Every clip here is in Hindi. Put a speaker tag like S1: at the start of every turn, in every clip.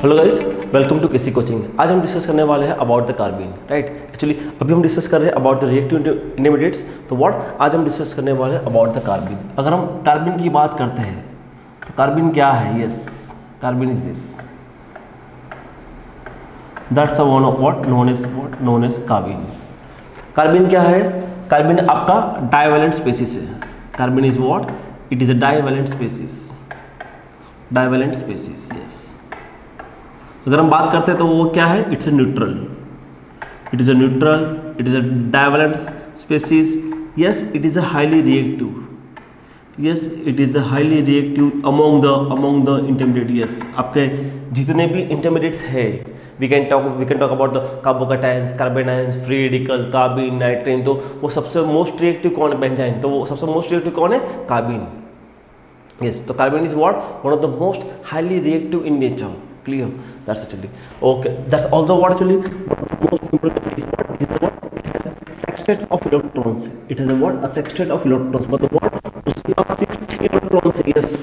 S1: Hello guys, welcome to KC coaching. आज हम डिस्कस करने वाले हैं about the carbene, right. Actually अभी हम डिस्कस कर रहे हैं अबाउट द रिएक्टिव इंटरमीडिएट्स। तो व्हाट आज हम डिस्कस करने वाले हैं अबाउट द कार्बिन। अगर हम कार्बिन की बात करते हैं तो कार्बिन क्या है? Yes, carbene is this, that's one of what known as carbene. Carbene क्या है? कार्बिन आपका डाइवैलेंट स्पीसीज है। Carbene is what? It is a divalent species, divalent species. Yes, अगर हम बात करते हैं तो वो क्या है? It's a neutral, it is a neutral, it is a divalent species. Yes, it is a highly reactive, yes it is a highly reactive among the intermediate. Yes, आपके जितने भी इंटरमीडिएट्स है, we can talk about the carbocations, carbanions, free radical, carbene, nitrene. तो वो सबसे मोस्ट रिएक्टिव कौन है? बेंजाइन। तो वो सबसे मोस्ट रिएक्टिव कौन है? कार्बिन। यस, तो carbene is what? One of the most highly reactive in nature. Clear? That's actually okay. That's also what actually most important is what? It is what? It has a sextet of electrons. It has a what? A sextet of electrons. मतलब what? उसके पास 60 electrons है। Yes.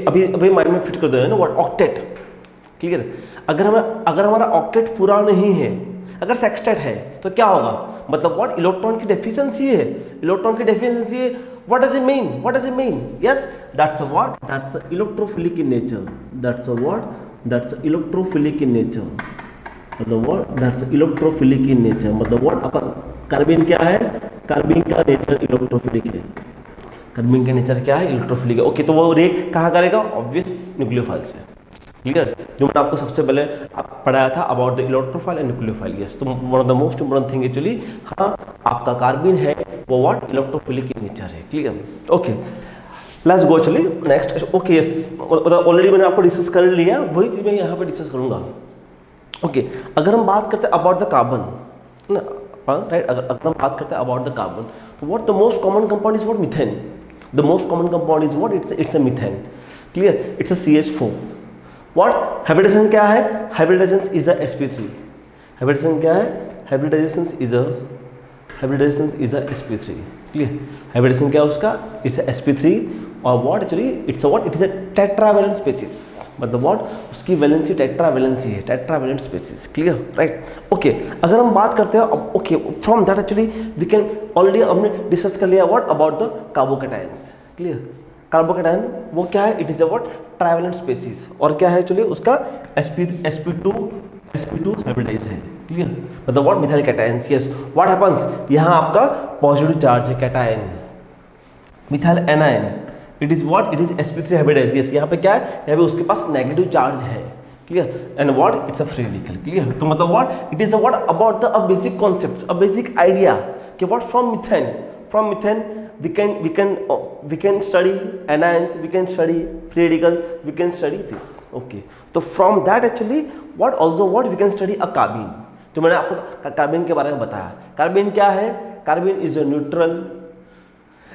S1: अभी माइंड में फिट कर दो ना, what? Octet. Clear? अगर हमारा ऑक्टेट पूरा नहीं है, अगर सेक्सटेट है तो क्या होगा? मतलब व्हाट? इलेक्ट्रॉन की डेफिशिएंसी है। इलेक्ट्रॉन की डेफिशिएंसी है। What does it mean? What does it mean? Yes, that's a what? That's a electrophilic in nature. That's a what? That's a electrophilic in nature. मतलब what? That's a electrophilic in nature. मतलब what? आपका कार्बिन क्या है? कार्बिन का नेचर इलेक्ट्रोफिलिक है। कार्बिन का नेचर क्या है? इलेक्ट्रोफिलिक है। ओके, तो वो रिएक्ट कहाँ करेगा? ऑब्वियस न्यूक्लियोफाइल से। क्लियर? जो मैंने आपको सबसे पहले पढ़ाया था about the electrophile and nucleophile. Yes, तो one of the most important thing actually, हाँ, आपका कार्बिन है वो व्हाट? इलेक्ट्रोफिलिक इन नेचर है। Clear? Okay, let's go actually next. Okay, yes, मतलब ऑलरेडी मैंने आपको डिस्कस कर लिया, वही चीज मैं यहाँ पे डिस्कस करूंगा। ओके, अगर हम बात करते हैं अबाउट द कार्बन, राइट, अगर हम बात करते हैं अबाउट द कार्बन, तो what the most common compound is what? Methane. The most common compound is what? It's a methane. Clear? It's a CH4। What? Hybridization क्या है? Hybridization is a sp3। Hybridization क्या है? Hybridization is a sp3। Clear? Hybridization क्या है उसका? It's a sp3। और what actually it's a what? It is a tetravalent species. मतलब व्हाट? उसकी वैलेंसी टेट्रावैलेंसी है, tetravalent species. Clear? Right. Okay, अगर हम बात करते हैं okay, from that actually we can already हमने डिस्कस कर लिया what? About the carbocations. Clear? Carbocation वो क्या है? It is a what? Trivalent species. और क्या है एक्चुअली उसका? sp2 हाइब्रिडाइज है। क्लियर? मतलब what? Methyl cations. Yes, what happens? यहाँ आपका पॉजिटिव चार्ज है, cation, methyl anion. It is what? It is sp3 hybridize. Yes, यहाँ पे क्या है? यहाँ पे उसके पास नेगेटिव चार्ज है। Clear? And what? It's a free radical. Clear? तो मतलब what? It is what? About the basic concept, a basic idea कि what from methane we can study anions, we can study free radical, we can study this. Okay, so from that actually what also what we can study a carbene। तो मैंने आपको कार्बिन के बारे में बताया। कार्बिन क्या है? Carbene is a neutral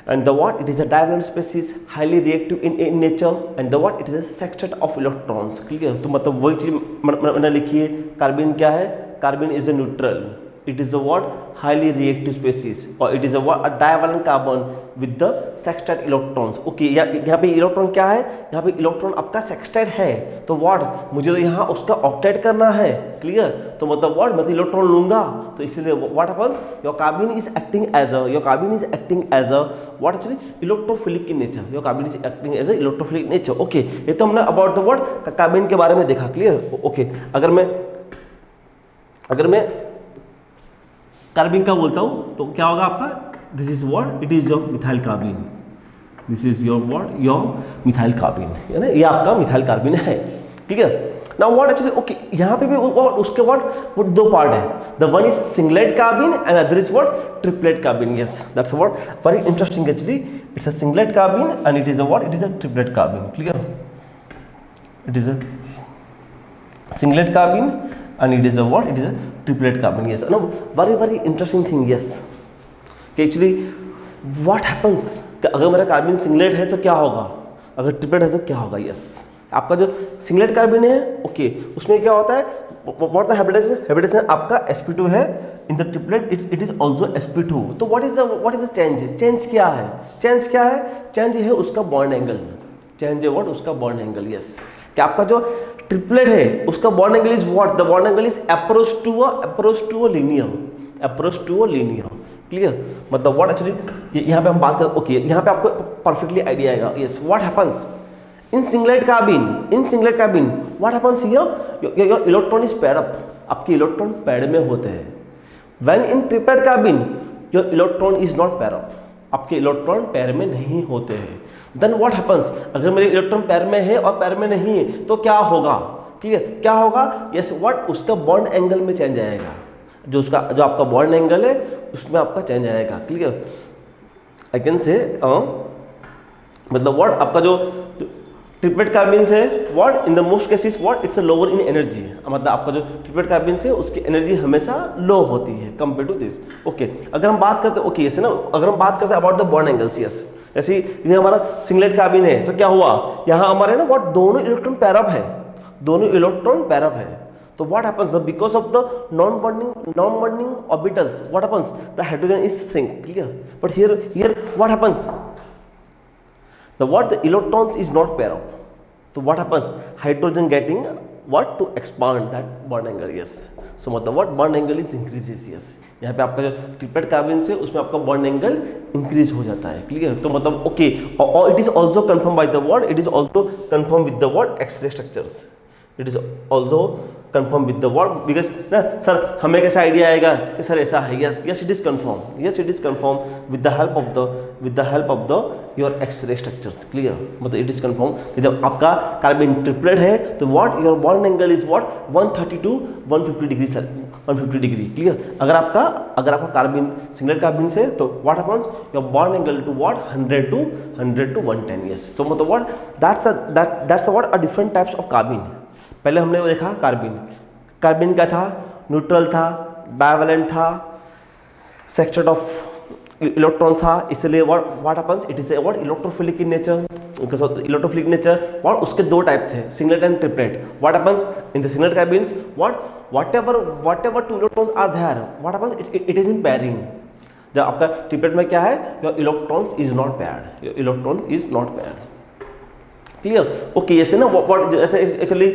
S1: and the what? It is a divalent species, highly reactive in nature, and the what? It is a sextet of electrons। Clear? तो मतलब वही चीज मैंने लिखी है। कार्बिन क्या है? Carbene is a neutral, it is a what? Highly reactive species, or it is a what? A divalent carbon with the sextet electrons। okay, यहाँ पे इलेक्ट्रॉन क्या है? यहाँ पे इलेक्ट्रॉन आपका सेक्सटेट है, तो व्हाट? मुझे तो यहाँ उसका ऑक्टेट करना है। क्लियर? तो मतलब व्हाट? मैं तो इलेक्ट्रॉन लूंगा, तो इसीलिए what happens? Your carbene is acting as a what actually? Electrophilic in nature. Your carbene is acting as a electrophilic nature. Okay, ये तो हमने अबाउट द व्हाट? कार्बिन के बारे में देखा। क्लियर? ओके, अगर मैं कार्बिन का बोलता हूं तो क्या होगा आपका? This is what? It is your methyl carbene. This is your what? Your methyl carbene, है ना? ये आपका मिथाइल कार्बिन है। Clear? Now what actually? Okay, यहाँ पे भी उसके वो दो पार्ट है। The one is singlet carbene and other is what? Triplet carbene. Yes, that's what very interesting actually. It's a singlet carbene and it is a what? It is a triplet कार्बिन। Clear? It is a singlet कार्बिन and it is a what? It is a triplet carbon। yes, no, very interesting thing। yes, actually what happens कि अगर मेरा कार्बिन सिंगलेट है तो क्या होगा, अगर ट्रिपलेट है तो क्या होगा? yes, आपका जो सिंगलेट कार्बिन है, ओके, उसमें क्या होता है? व्हाट द हाइब्रिडाइजेशन आपका sp2 है, in the triplet it is also sp2। तो व्हाट इज द चेंज क्या है? चेंज है उसका बॉन्ड एंगल। चेंज है व्हाट? उसका बॉन्ड एंगल। यस, कि आपका जो ट्रिपलेट है उसका bond angle is what, the bond angle is approach to a linear, clear. मतलब व्हाट एक्चुअली यहाँ पे हम बात करें, ओके यहाँ पे आपको परफेक्टली आइडिया आएगा। Yes, what happens in singlet carbene, what happens here, your electron is paired up, आपके इलेक्ट्रॉन पेयर्ड में होते हैं। When in triplet कार्बिन your electron is not paired up, आपके इलेक्ट्रॉन पेयर में नहीं होते हैं। देन व्हाट हैपेंस, अगर मेरे इलेक्ट्रॉन पेयर में है और पेयर में नहीं है तो क्या होगा, क्लियर, क्या होगा। यस, व्हाट, उसका बॉन्ड एंगल में चेंज आएगा, जो आपका बॉन्ड एंगल है उसमें आपका चेंज आएगा, क्लियर। आई कैन से मतलब व्हाट, आपका जो ट्रिपलेट कार्बिन है what in the most cases what it's a lower in energy, मतलब आपका जो ट्रिपलेट कार्बिन है उसकी एनर्जी हमेशा लो होती है कंपेयर टू दिस। ओके, अगर हम बात करते हैं, ओके यस ना, अगर हम बात करते हैं about the bond angles, yes जैसे ये हमारा सिंगलेट कार्बिन है तो क्या हुआ, यहाँ हमारे ना व्हाट दोनों इलेक्ट्रॉन पेयर अप है, तो what happens because of the non-bonding orbitals, what happens, the hydrogen is shrink, clear, but here what happens, the electrons is not pair up, so what happens, hydrogen getting what to expand that bond angle, yes, so मतलब what bond angle is increases, yes, यहाँ पे आपका जो ट्रिपलेट कार्बिन से उसमें आपका बॉन्ड एंगल इंक्रीज हो जाता है, क्लियर। तो मतलब ओके, और it is also confirm by the word, it is also confirm with the word X-ray structures, it is also confirm with the word, because ना सर हमें कैसा आइडिया आएगा कि सर ऐसा है, yes it is confirm with the help of the your X-ray structures, clear. मतलब इट इज कंफर्म कि जब आपका कार्बिन ट्रिपलेट है तो what your bond angle is what 130 to 150 degree, 150 degree, clear. अगर आपका कार्बिन सिंगलेट कार्बिन से तो what happens, your bond angle to what 100 to 110, yes. तो मतलब what that's what a different types of carbene. पहले हमने वो देखा कार्बिन क्या था, न्यूट्रल था, डायवैलेंट था, सेक्स्टेट ऑफ इलेक्ट्रॉन्स था, इसलिए what happens, it is what electrophilic in nature, because of electrophilic nature. और उसके दो टाइप थे, singlet and triplet. What happens in the singlet carbenes, whatever two electrons are there, what happens, it is in pairing। जब आपका ट्रिपलेट में क्या है, your electrons is not paired, clear. Okay, ऐसे ना व्हाट जैसे एक्चुअली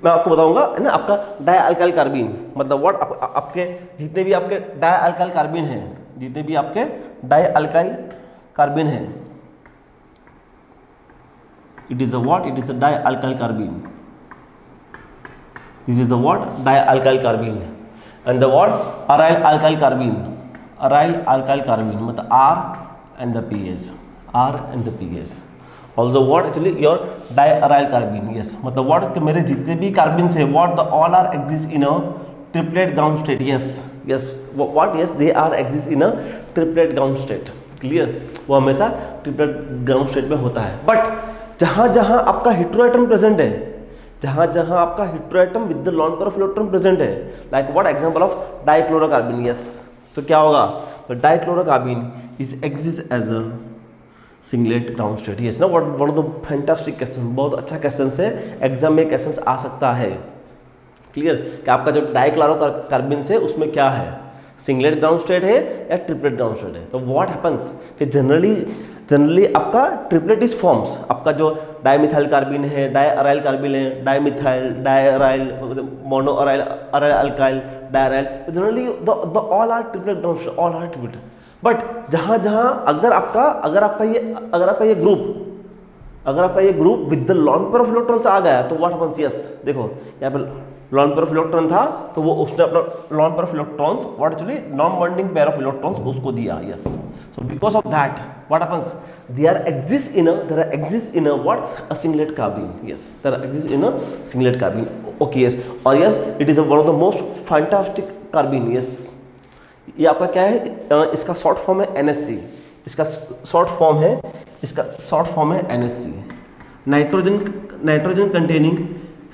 S1: मैं आपको बताऊंगा ना, आपका डाई अल्काइल कार्बिन, मतलब व्हाट आपके जितने भी आपके डाई अल्काइल कार्बिन हैं, it is a dialkyl carbene, this is the dialkyl carbene, and the aryl alkyl carbene, मतलब R and the pH, also what actually your diaryl carbene, yes, मतलब what कि मेरे जितने भी कार्बिन है what the all are exist in a triplet ground state, yes they are exist in a triplet ground state, clear। वो हमेशा ट्रिपलेट ग्राउंड स्टेट में होता है। बट जहाँ आपका हेटेरोएटम प्रेजेंट है, जहाँ आपका heteroatom with the lone pair of electron present है, like what example of dichlorocarbene, yes, तो क्या होगा, dichlorocarbene is exist as a singlet ground state, yes ना, one of the fantastic question, बहुत अच्छा क्वेश्चन है, एग्जाम में क्वेश्चन आ सकता है, क्लियर। कि आपका जो डाइक्लोरोकार्बिन है उसमें क्या है, सिंगलेट ग्राउंड स्टेट है या ट्रिपलेट ग्राउंड स्टेट है। तो व्हाट हैपेंस कि जनरली आपका ट्रिपलेट इज फॉर्म्स, आपका जो डाइमिथाइल कार्बिन है, डाइअराइल कार्बिन है, dimethyl, diaryl, mono aryl, aryl alkyl, diaryl, तो generally the all are triplet ground state, all are triplet. But जहाँ अगर आपका ये group with the lone pair of electrons आ गया तो व्हाट हैपेंस, यस देखो यहाँ पे लॉन पेयर ऑफ इलेक्ट्रॉन था तो वो उसने अपना lone pair of electrons what actually non bonding pair of electrons उसको दिया, yes. So because of that what happens, there exist in a what, a singlet carbene, yes, there exist in a singlet carbene, okay, yes, और yes it is one of the most fantastic carbene, yes। ये आपका क्या है, इसका शॉर्ट फॉर्म है NSC, इसका शॉर्ट फॉर्म है NSC, nitrogen containing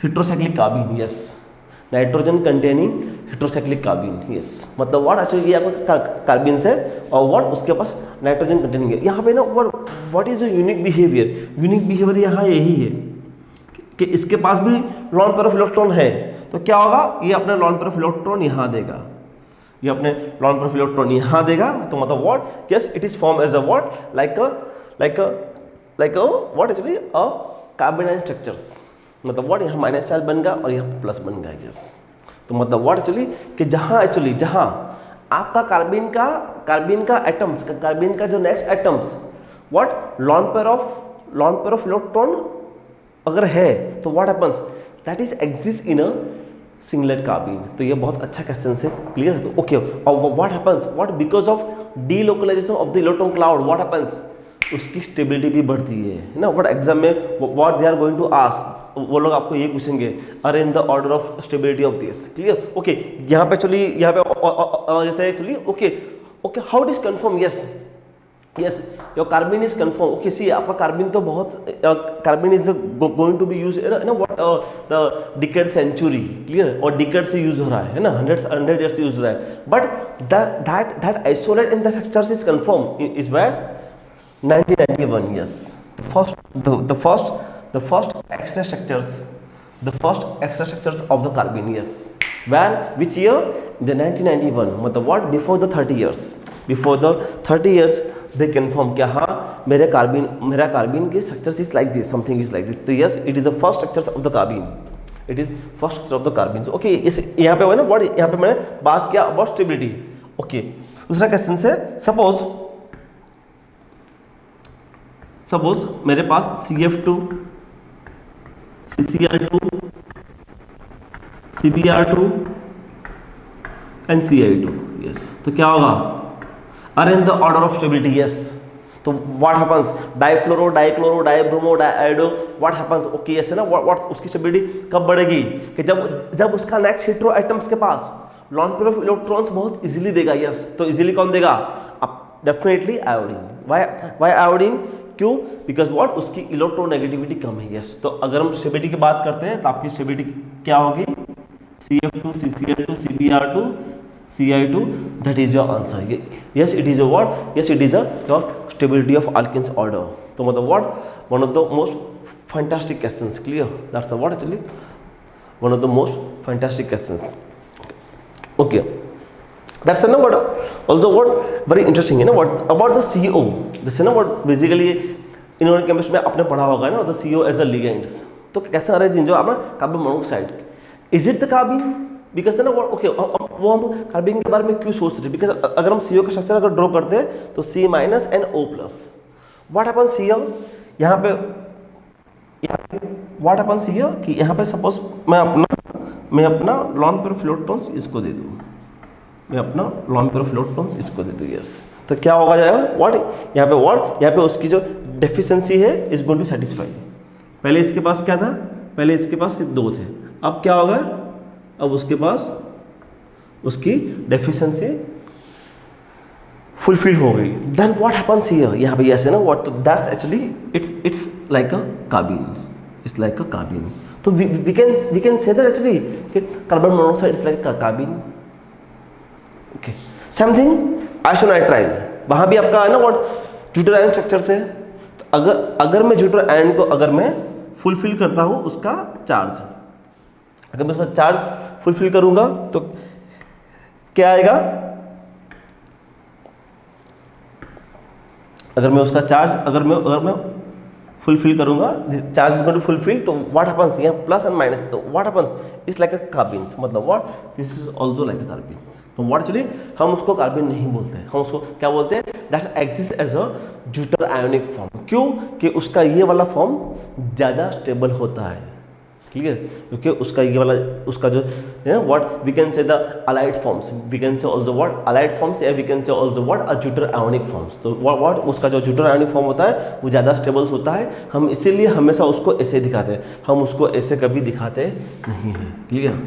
S1: heterocyclic कार्बिन, yes, nitrogen containing heterocyclic कार्बिन, yes. मतलब व्हाट एक्चुअली ये आपका कार्बिन है और व्हाट उसके पास नाइट्रोजन कंटेनिंग है। यहाँ पे ना व्हाट इज यूनिक बिहेवियर यहाँ यही है कि इसके पास भी लॉन पेयर ऑफ इलेक्ट्रॉन है, तो क्या होगा, ये अपने लॉन पेयर ऑफ इलेक्ट्रॉन यहाँ देगा, तो मतलब what, yes it is form as a what, like what actually a carbonyl structures, मतलब व्हाट यहाँ माइनस चार्ज बन गया और यहाँ प्लस बन गया, यस। तो मतलब व्हाट एक्चुअली कि जहाँ आपका कार्बिन का एटम्स, कार्बिन का जो next atoms what lone pair of electron अगर है तो what happens that is exist in a singlet carbene. तो ये बहुत अच्छा क्वेश्चन है, क्लियर है। तो ओके, और what happens what because of delocalization of the electron cloud what happens उसकी स्टेबिलिटी भी बढ़ती है ना। व्हाट एग्जाम में what they are going to ask, वो लोग आपको ये पूछेंगे अरे in the order of stability of this, clear. Okay, यहाँ पे चलिए यहाँ पे जैसे चलिए okay how it is confirm, yes your carbene is confirm. Okay see आपका कार्बिन तो बहुत कार्बिन is going to be use ना what the decade century, clear, और डिकेड से यूज हो रहा है ना, 100 ईयर्स से यूज हो रहा है। But that isolate in the structures is confirm is where 1991, yes. The first extra structures of the carbon, yes. Where which year? The 1991. मतलब what? Before the 30 years. Before the 30 years, they confirm कि हाँ मेरा कार्बिन के structures is like this, something is like this. So yes, it is the first structures of the carbon. It is first structure of the carbon. So okay, इस यहाँ पे ना what यहाँ पे मैंने बात किया about stability. Okay, दूसरा क्वेश्चन है सपोज मेरे पास CF2, CCl2, CBr2 and CI2, yes. तो क्या होगा? अरे in the order of stability, yes. तो what happens difluoro, dichloro, dibromo, diiodo, what happens okay yes है ना। व्हाट उसकी स्टेबिलिटी कब बढ़ेगी कि जब उसका नेक्स्ट हेटेरो एटम्स के पास लॉन पेयर ऑफ इलेक्ट्रॉन्स बहुत इजीली देगा, यस। तो इजीली कौन देगा? Definitely iodine. Why iodine? क्यों? बिकॉज व्हाट उसकी इलेक्ट्रोनेगेटिविटी कम है, यस। तो अगर हम स्टेबिलिटी की बात करते हैं तो आपकी स्टेबिलिटी क्या होगी? CF2, CCl2, CBr2, CI2, that is your answer. Yes it is a what? Yes it is a your stability of alkenes order. तो मतलब what one of the most fantastic questions, clear, that's what actually one of the most fantastic questions. Okay, that's ना what also what very interesting है ना what about the CO, जैसे ना what basically इन्होंने केमिस्ट्री में आपने पढ़ा होगा ना the CO as a ligands। तो कैसे आ रहा है जो आपने carbon monoxide, is it the कार्बिन? Because है ना what ओके वो हम कार्बिन के बारे में क्यों सोच रहे हैं? बिकॉज अगर हम CO का स्ट्रक्चर अगर ड्रॉ करते हैं तो C- and O+, what happens here? यहाँ पे व्हाट हैपेंस हियर कि यहाँ पे सपोज मैं अपना लॉन पेयर ऑफ इलेक्ट्रॉन्स इसको दे दूँ, मैं अपना लॉन पेयर ऑफ इलेक्ट्रॉन्स इसको दे दूँ, यस। तो क्या होगा जाएगा व्हाट यहाँ पे उसकी जो डेफिशिएंसी है इज गोइंग टू सेटिस्फाई। पहले इसके पास क्या था? पहले इसके पास सिर्फ 2 थे, अब क्या होगा? अब उसके पास उसकी डेफिशिएंसी फुलफिल हो गई। Then what happens here? यहाँ पे यस है ना what, that's actually it's like a carbene, it's like a carbene. तो we can say that actually कि carbon monoxide is like a carbene. Okay, same thing isonitrile, वहां भी आपका है ना व्हाट ड्यूटेरियम आयन स्ट्रक्चर से। तो अगर मैं ड्यूटेरियम आयन को अगर मैं फुलफिल करता हूं उसका चार्ज, अगर मैं उसका चार्ज फुलफिल करूंगा तो क्या आएगा? अगर मैं उसका चार्ज अगर मैं फुलफिल करूंगा, charge is going to fulfil, तो व्हाट हैपेंस यहाँ प्लस एंड माइनस, तो what happens it's like a carbene. मतलब what this is also like a carbene. तो व्हाट एक्चुअली हम उसको कार्बिन नहीं बोलते हैं, हम उसको क्या बोलते हैं? That exist as a zwitterionic form. क्यों? कि उसका ये वाला फॉर्म ज़्यादा स्टेबल होता है, क्लियर, क्योंकि उसका ये वाला उसका जो है what we can say the allied forms, we can say also what allied forms, या we can say also what a zwitterionic forms. तो व्हाट उसका जो ड्यूटर आयोनिक फॉर्म होता है वो ज़्यादा स्टेबल होता है। हम इसीलिए हमेशा उसको ऐसे दिखाते हैं, हम उसको ऐसे कभी दिखाते नहीं हैं, क्लियर,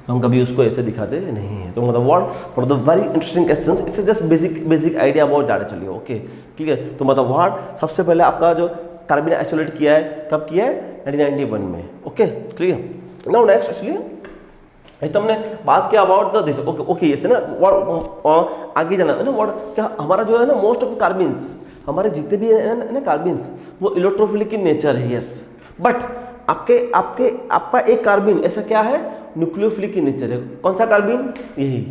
S1: हम कभी उसको ऐसे दिखाते नहीं हैं। तो मतलब what for the very interesting questions, it's just basic idea about that चलिए, ओके क्लियर। तो मतलब व्हाट सबसे पहले आपका जो कार्बन आइसोलेट किया है, कब किया है? 1991 में, okay clear. Now next actually तो हमने बात किया अबाउट द दिस, ओके ये ना व्हाट आगे जाना है ना व्हाट क्या हमारा जो है ना मोस्ट ऑफ कार्बिन्स, हमारे जितने भी है ना कार्बिन्स वो इलेक्ट्रोफिलिक इन नेचर है, यस। बट आपका एक कार्बिन ऐसा क्या है? न्यूक्लियोफिलिक इन नेचर है। कौन सा कार्बिन? यही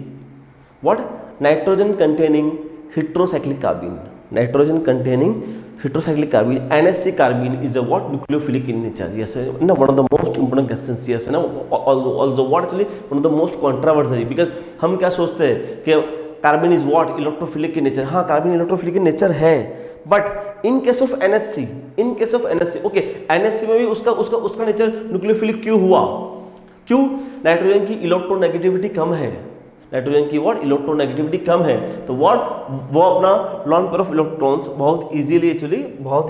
S1: what nitrogen containing heterocyclic कार्बिन, nitrogen containing heterocyclic carbene, NSC carbene is a what? Nucleophilic in nature. Yes, no, one of the most important questions. Yes, no, also what actually one of the most controversial, because हम क्या सोचते हैं कि carbon is what? Electrophilic in nature. हाँ, कार्बन इलेक्ट्रोफिलिक in nature है, but in case of NSC, okay, NSC में भी उसका नेचर न्यूक्लियोफिलिक क्यों हुआ? क्यों? नाइट्रोजन की इलेक्ट्रोनेगेटिविटी कम है, नाइट्रोजन की व्हाट? इलेक्ट्रोनेगेटिविटी कम है, तो व्हाट वो अपना लॉन पेयर ऑफ इलेक्ट्रॉन्स बहुत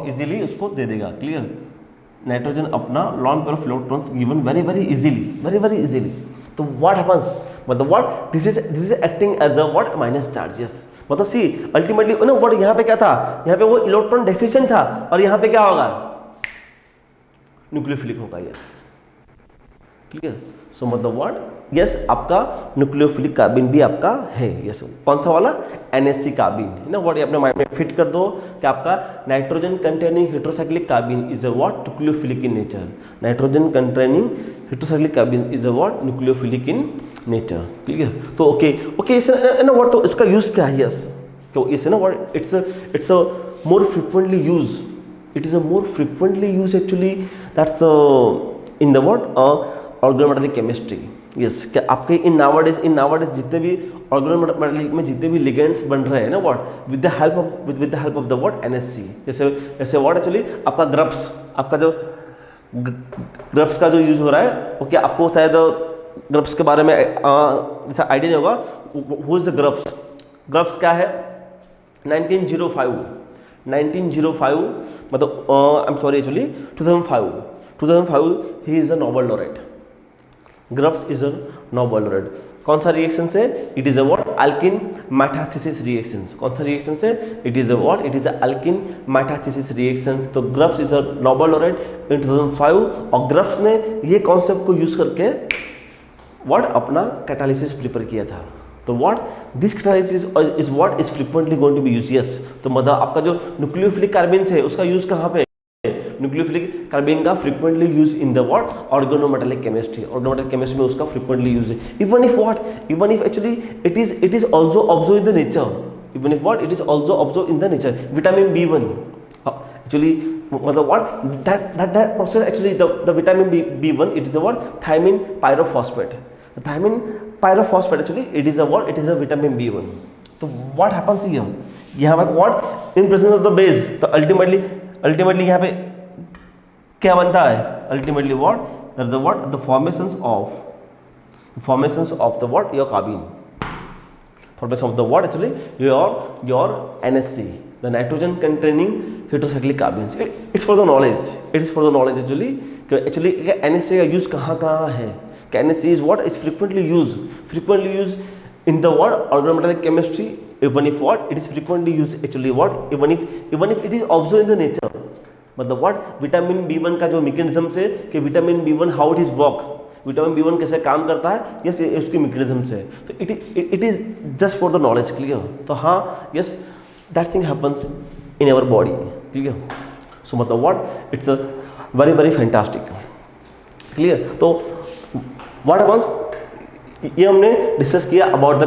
S1: इजीली उसको दे देगा। क्लियर? नाइट्रोजन अपना lone pair of electrons given very easily. तो व्हाट हैपेंस? मतलब what this is acting as a what? Minus charge. Yes, मतलब सी अल्टीमेटली ना व्हाट यहाँ पे क्या था? यहाँ पे वो इलेक्ट्रॉन डेफिशिएंट था, और यहाँ पे क्या होगा? न्यूक्लियोफिलिक होगा। Yes, clear? सो मतलब व्हाट? यस, आपका न्यूक्लियोफिलिक कार्बन भी आपका है। यस, कौन सा वाला? NSC कार्बन है ना। व्हाट अपने माइंड में फिट कर दो कि आपका nitrogen containing heterocyclic carbon is a what? Nucleophilic in nature. Nitrogen containing heterocyclic carbon is a what? Nucleophilic in nature. Clear? तो ओके इसे ना व्हाट, तो इसका यूज क्या है? यस, तो इसे ना what, it's a more frequently use, it is a more frequently use actually, that's in the what? Organometallic chemistry. Yes, क्या आपके इन नावाडेज जितने भी ऑर्गेनोमेटेलिक में जितने भी लिगेंड्स बन रहे हैं ना what? With the help of the what? NSC। जैसे व्हाट एक्चुअली आपका ग्रप्स, आपका जो ग्रप्स का जो यूज हो रहा है, ओके, आपको शायद ग्रप्स के बारे में जैसा आइडिया नहीं होगा। Who is the Grubbs? Grubbs क्या है? 1905 मतलब I am sorry actually 2005 he is a Nobel laureate. Grubbs is a Nobel laureate. कौन सा रिएक्शन से? It is a what? Alkene metathesis reaction. कौन सा रिएक्शन से? It is a what? It is a alkene metathesis reaction. तो Grubbs is a Nobel laureate in 2005, और ग्रप्स ने ये कॉन्सेप्ट को यूज करके व्हाट? अपना कैटालिसिस प्रिपेयर किया था। तो what? This catalysis is what? Is frequently going to be used. Yes, तो मतलब आपका जो न्यूक्लियोफिलिक कार्बन है उसका यूज कहाँ पे? न्यूक्लियोफिलिक कार्बन का frequently use in the what? Organometallic chemistry. Organometallic chemistry में उसका फ्रीक्वेंटली यूज है। Even if actually it is also observe in the nature. Even if what? It is also observe in the nature. Vitamin B1 actually मतलब what? That process actually the vitamin B1 it is a what? Thiamine pyrophosphate. Thiamine pyrophosphate actually it is a what? It is a vitamin B1। तो व्हाट हैपेंस हियर? यहाँ पे what? In presence of the base, तो अल्टीमेटली यहाँ पे क्या बनता है? Ultimately what? That is what? The formations of the what? Your carbon. Formation of the what actually? Your NSC, the nitrogen containing heterocyclic carbons. It's for the knowledge, actually NSC का यूज कहाँ है? NSC is what? It's frequently used in the what? Organometallic chemistry. Even if what? It is frequently used actually what? Even if it is observed in the nature. मतलब what? विटामिन B1 का जो मैकेनिज्म से कि vitamin B1 how it is work, vitamin B1 कैसे काम करता है, यस, उसके मैकेनिज्म से। तो it is just for the knowledge. Clear? तो हाँ, yes, that thing happens in our body. Clear? So मतलब what? It's a very fantastic. Clear? तो व्हाट हैपेंस? ये हमने डिस्कस किया about the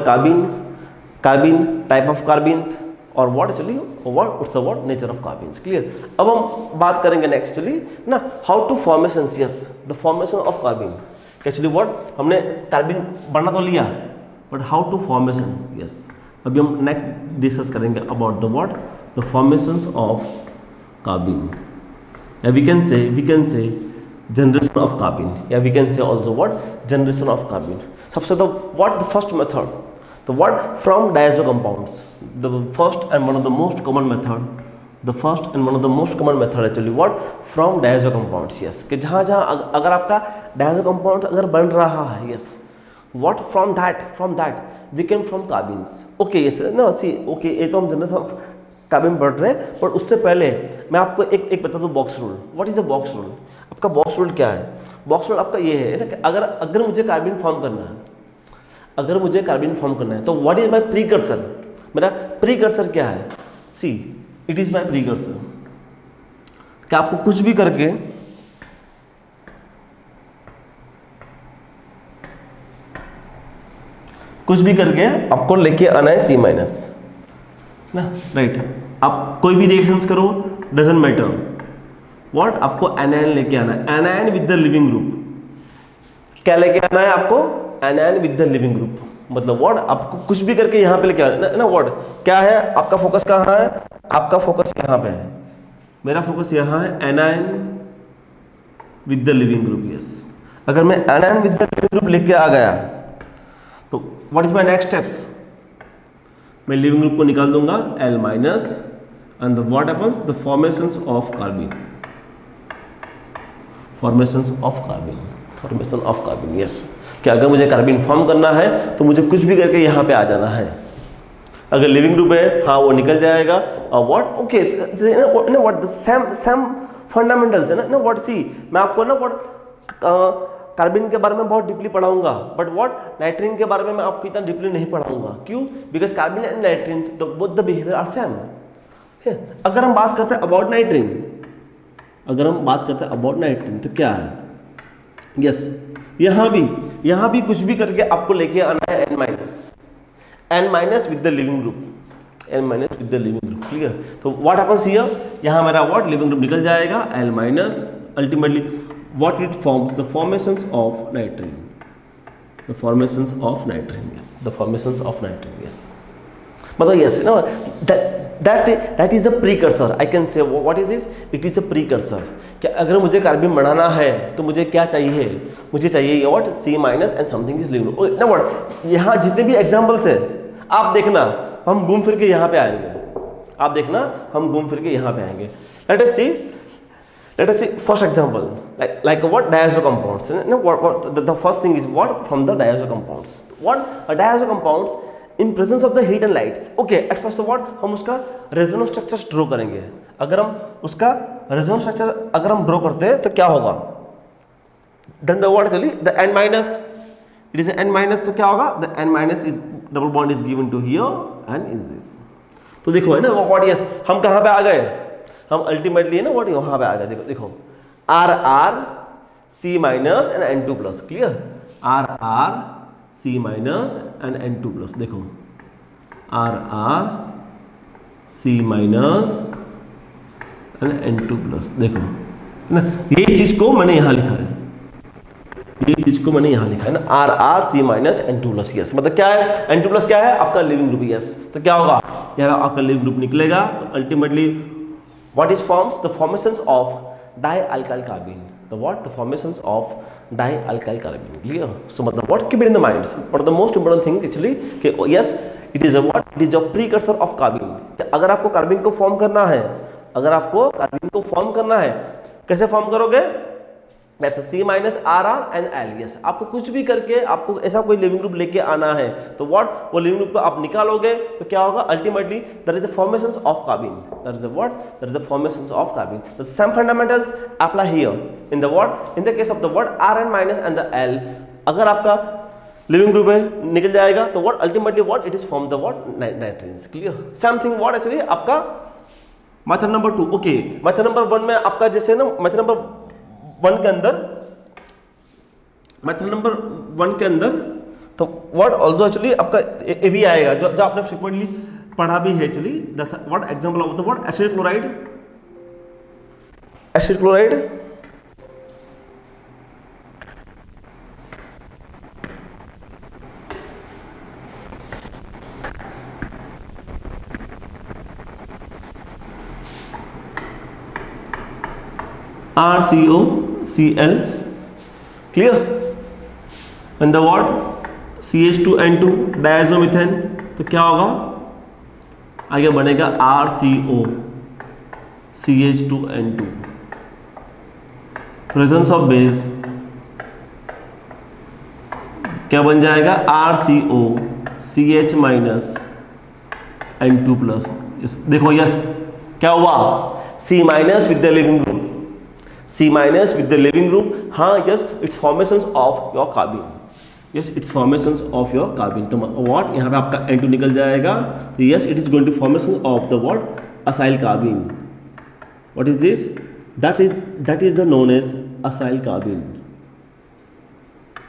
S1: carbon, type of carbons, और what actually what what nature of carbons. Clear? अब हम बात करेंगे नेक्स्ट एक्चुअली ना how to formation. Yes, the formation of carbon. Actually what? हमने कार्बन बना तो लिया, but how to formation. Yes, अभी हम नेक्स्ट डिस्कस करेंगे about the what? The formations of carbon, या we can say generation of carbene, या we can say also what? Generation of carbene. सबसे तो what? The first method, the what? From diazo compounds, the first and one of the most common method actually what? From diazo compounds. Yes, कि जहाँ अगर आपका diazo compounds अगर बन रहा है, yes, what? From that we can form carbenes. Okay, yes, no, see, okay, ये तो हम generation of कार्बन बढ़ रहे हैं, पर उससे पहले मैं आपको एक बता दूं box rule. What is the box rule? आपका बॉक्स रूल क्या है? बॉक्स रूल आपका ये है ना कि अगर मुझे कार्बन फॉर्म करना है, तो व्हाट इज माय प्रीकर्सर? मेरा प्रीकर्सर क्या है? सी, इट इज माय प्रीकर्सर। क्या आपको कुछ भी करके आपको लेके आना है C- ना, राइट? आप कोई भी रिएक्शंस करो, डजंट मैटर, व्हाट आपको एनायन लेके आना है, anion with the leaving group. क्या लेके आना है आपको? Anion with the leaving group. मतलब व्हाट आपको कुछ भी करके यहाँ पे लेके आना है ना। व्हाट क्या है आपका फोकस कहाँ है? आपका फोकस यहाँ पे है, मेरा फोकस यहाँ है, anion with the leaving group. Yes, अगर मैं anion with the leaving group लेके आ गया तो what is my next steps? मैं लिविंग ग्रुप को निकाल दूंगा L minus and what happens? The formations of carbon, formations of carbon, formation of carbon. Yes, कि अगर मुझे कार्बन फॉर्म करना है तो मुझे कुछ भी करके यहाँ पे आ जाना है। अगर लिविंग ग्रुप है हाँ वो निकल जाएगा। और व्हाट ओके ना व्हाट द सेम फंडामेंटल्स है ना व्हाट सी मैं आपको ना व्हाट कार्बन के बारे में बहुत डीपली पढ़ाऊंगा, बट व्हाट नाइट्रीन के बारे में मैं आपको इतना डीपली नहीं पढ़ाऊंगा। क्यों? Because carbon and nitrene both the behaviour are same. अगर हम बात करते हैं अबाउट नाइट्रीन, अगर हम बात करते हैं अबाउट नाइट्रीन तो क्या है? यस, यहाँ भी कुछ भी करके आपको लेके आना है n minus with the leaving group, n minus with the leaving group. Clear? तो व्हाट हैपेंस हियर, यहाँ मेरा व्हाट लिविंग ग्रुप निकल जाएगा L minus, ultimately what it forms, the formations of nitrogen, the formations of nitrogen, yes, the formations of nitrogen, yes. मतलब yes, no, that is the precursor. I can say what is this? It is a precursor. कि अगर मुझे कार्बन बढ़ाना है तो मुझे क्या चाहिए? मुझे चाहिए what C minus and something is living. ना what यहाँ जितने भी examples है आप देखना, हम घूम फिर के यहाँ पे आएंगे। आप देखना हम घूम फिर के यहाँ पे आएंगे। Let us see first example, like what diazo compounds. No, the first thing is what from the diazo compounds. What a diazo compounds in presence of the heat and lights. Okay, at first what हम उसका resonance structure draw करेंगे। अगर हम उसका resonance structure अगर हम draw करते हैं तो क्या होगा? Then the what actually the n minus, it is n minus तो क्या होगा? The n minus is double bond is given to here and is this. तो देखो है ना what yes हम कहाँ पे आ गए? हम अल्टीमेटली है ना व्हाट यहाँ पे आ गया। देखो R C minus and N2 plus. Clear? R C minus and N2 plus. देखो R C minus and N2 plus. देखो ना ये चीज को मैंने यहाँ लिखा है, ये चीज को मैंने यहाँ लिखा है ना R C minus N2 plus. Yes, मतलब क्या है? N2 प्लस क्या है? आपका लिविंग ग्रुप। यस, तो क्या होगा? यहाँ आपका लिविंग ग्रुप निकलेगा। तो ultimately what is forms? The formations of dialkyl carbene. The what? The formations of dialkyl carbene. Clear? So मतलब what keep it in the minds. But the most important thing actually कि yes it is a what? It is a precursor of carbene. अगर आपको कार्बन को फॉर्म करना है, अगर आपको कार्बन को फॉर्म करना है कैसे फॉर्म करोगे? That's C minus R and L. Yes, आपको कुछ भी करके आपको ऐसा कोई लिविंग ग्रुप लेके आना है तो व्हाट वो लिविंग ग्रुप को आप निकालोगे तो क्या होगा? Ultimately there is the formations of carbon, there is a what? There is the formations of carbon. The some fundamentals apply here in the what? In the case of the what Rn minus and the L। अगर आपका लिविंग ग्रुप है निकल जाएगा तो what ultimately what it is from the what nitrenes. Clear? Same thing what actually आपका method number 2। Okay, method number 1 में आपका जैसे ना मेथड नंबर 1 के अंदर, मेथड नंबर 1 के अंदर तो व्हाट ऑल्सो एक्चुअली आपका ए भी आएगा जो आपने फ्रीक्वेंटली पढ़ा भी है actually. What example of the what acid chloride, acid chloride RCOCl। Clear? And the what CH2N2 diazomethane तो क्या होगा? आगे बनेगा RCO CH2N2 presence of base क्या बन जाएगा? RCO CH minus N2 plus. देखो यस क्या हुआ? C minus with the leaving group, C minus with the living group. हाँ yes it's formations of your carbene. Yes it's formations of your carbene. तो what यहाँ पे आपका N2 निकल जाएगा तो yes it is going to formation of the what acyl carbene. What is this? That is the known as acyl carbene.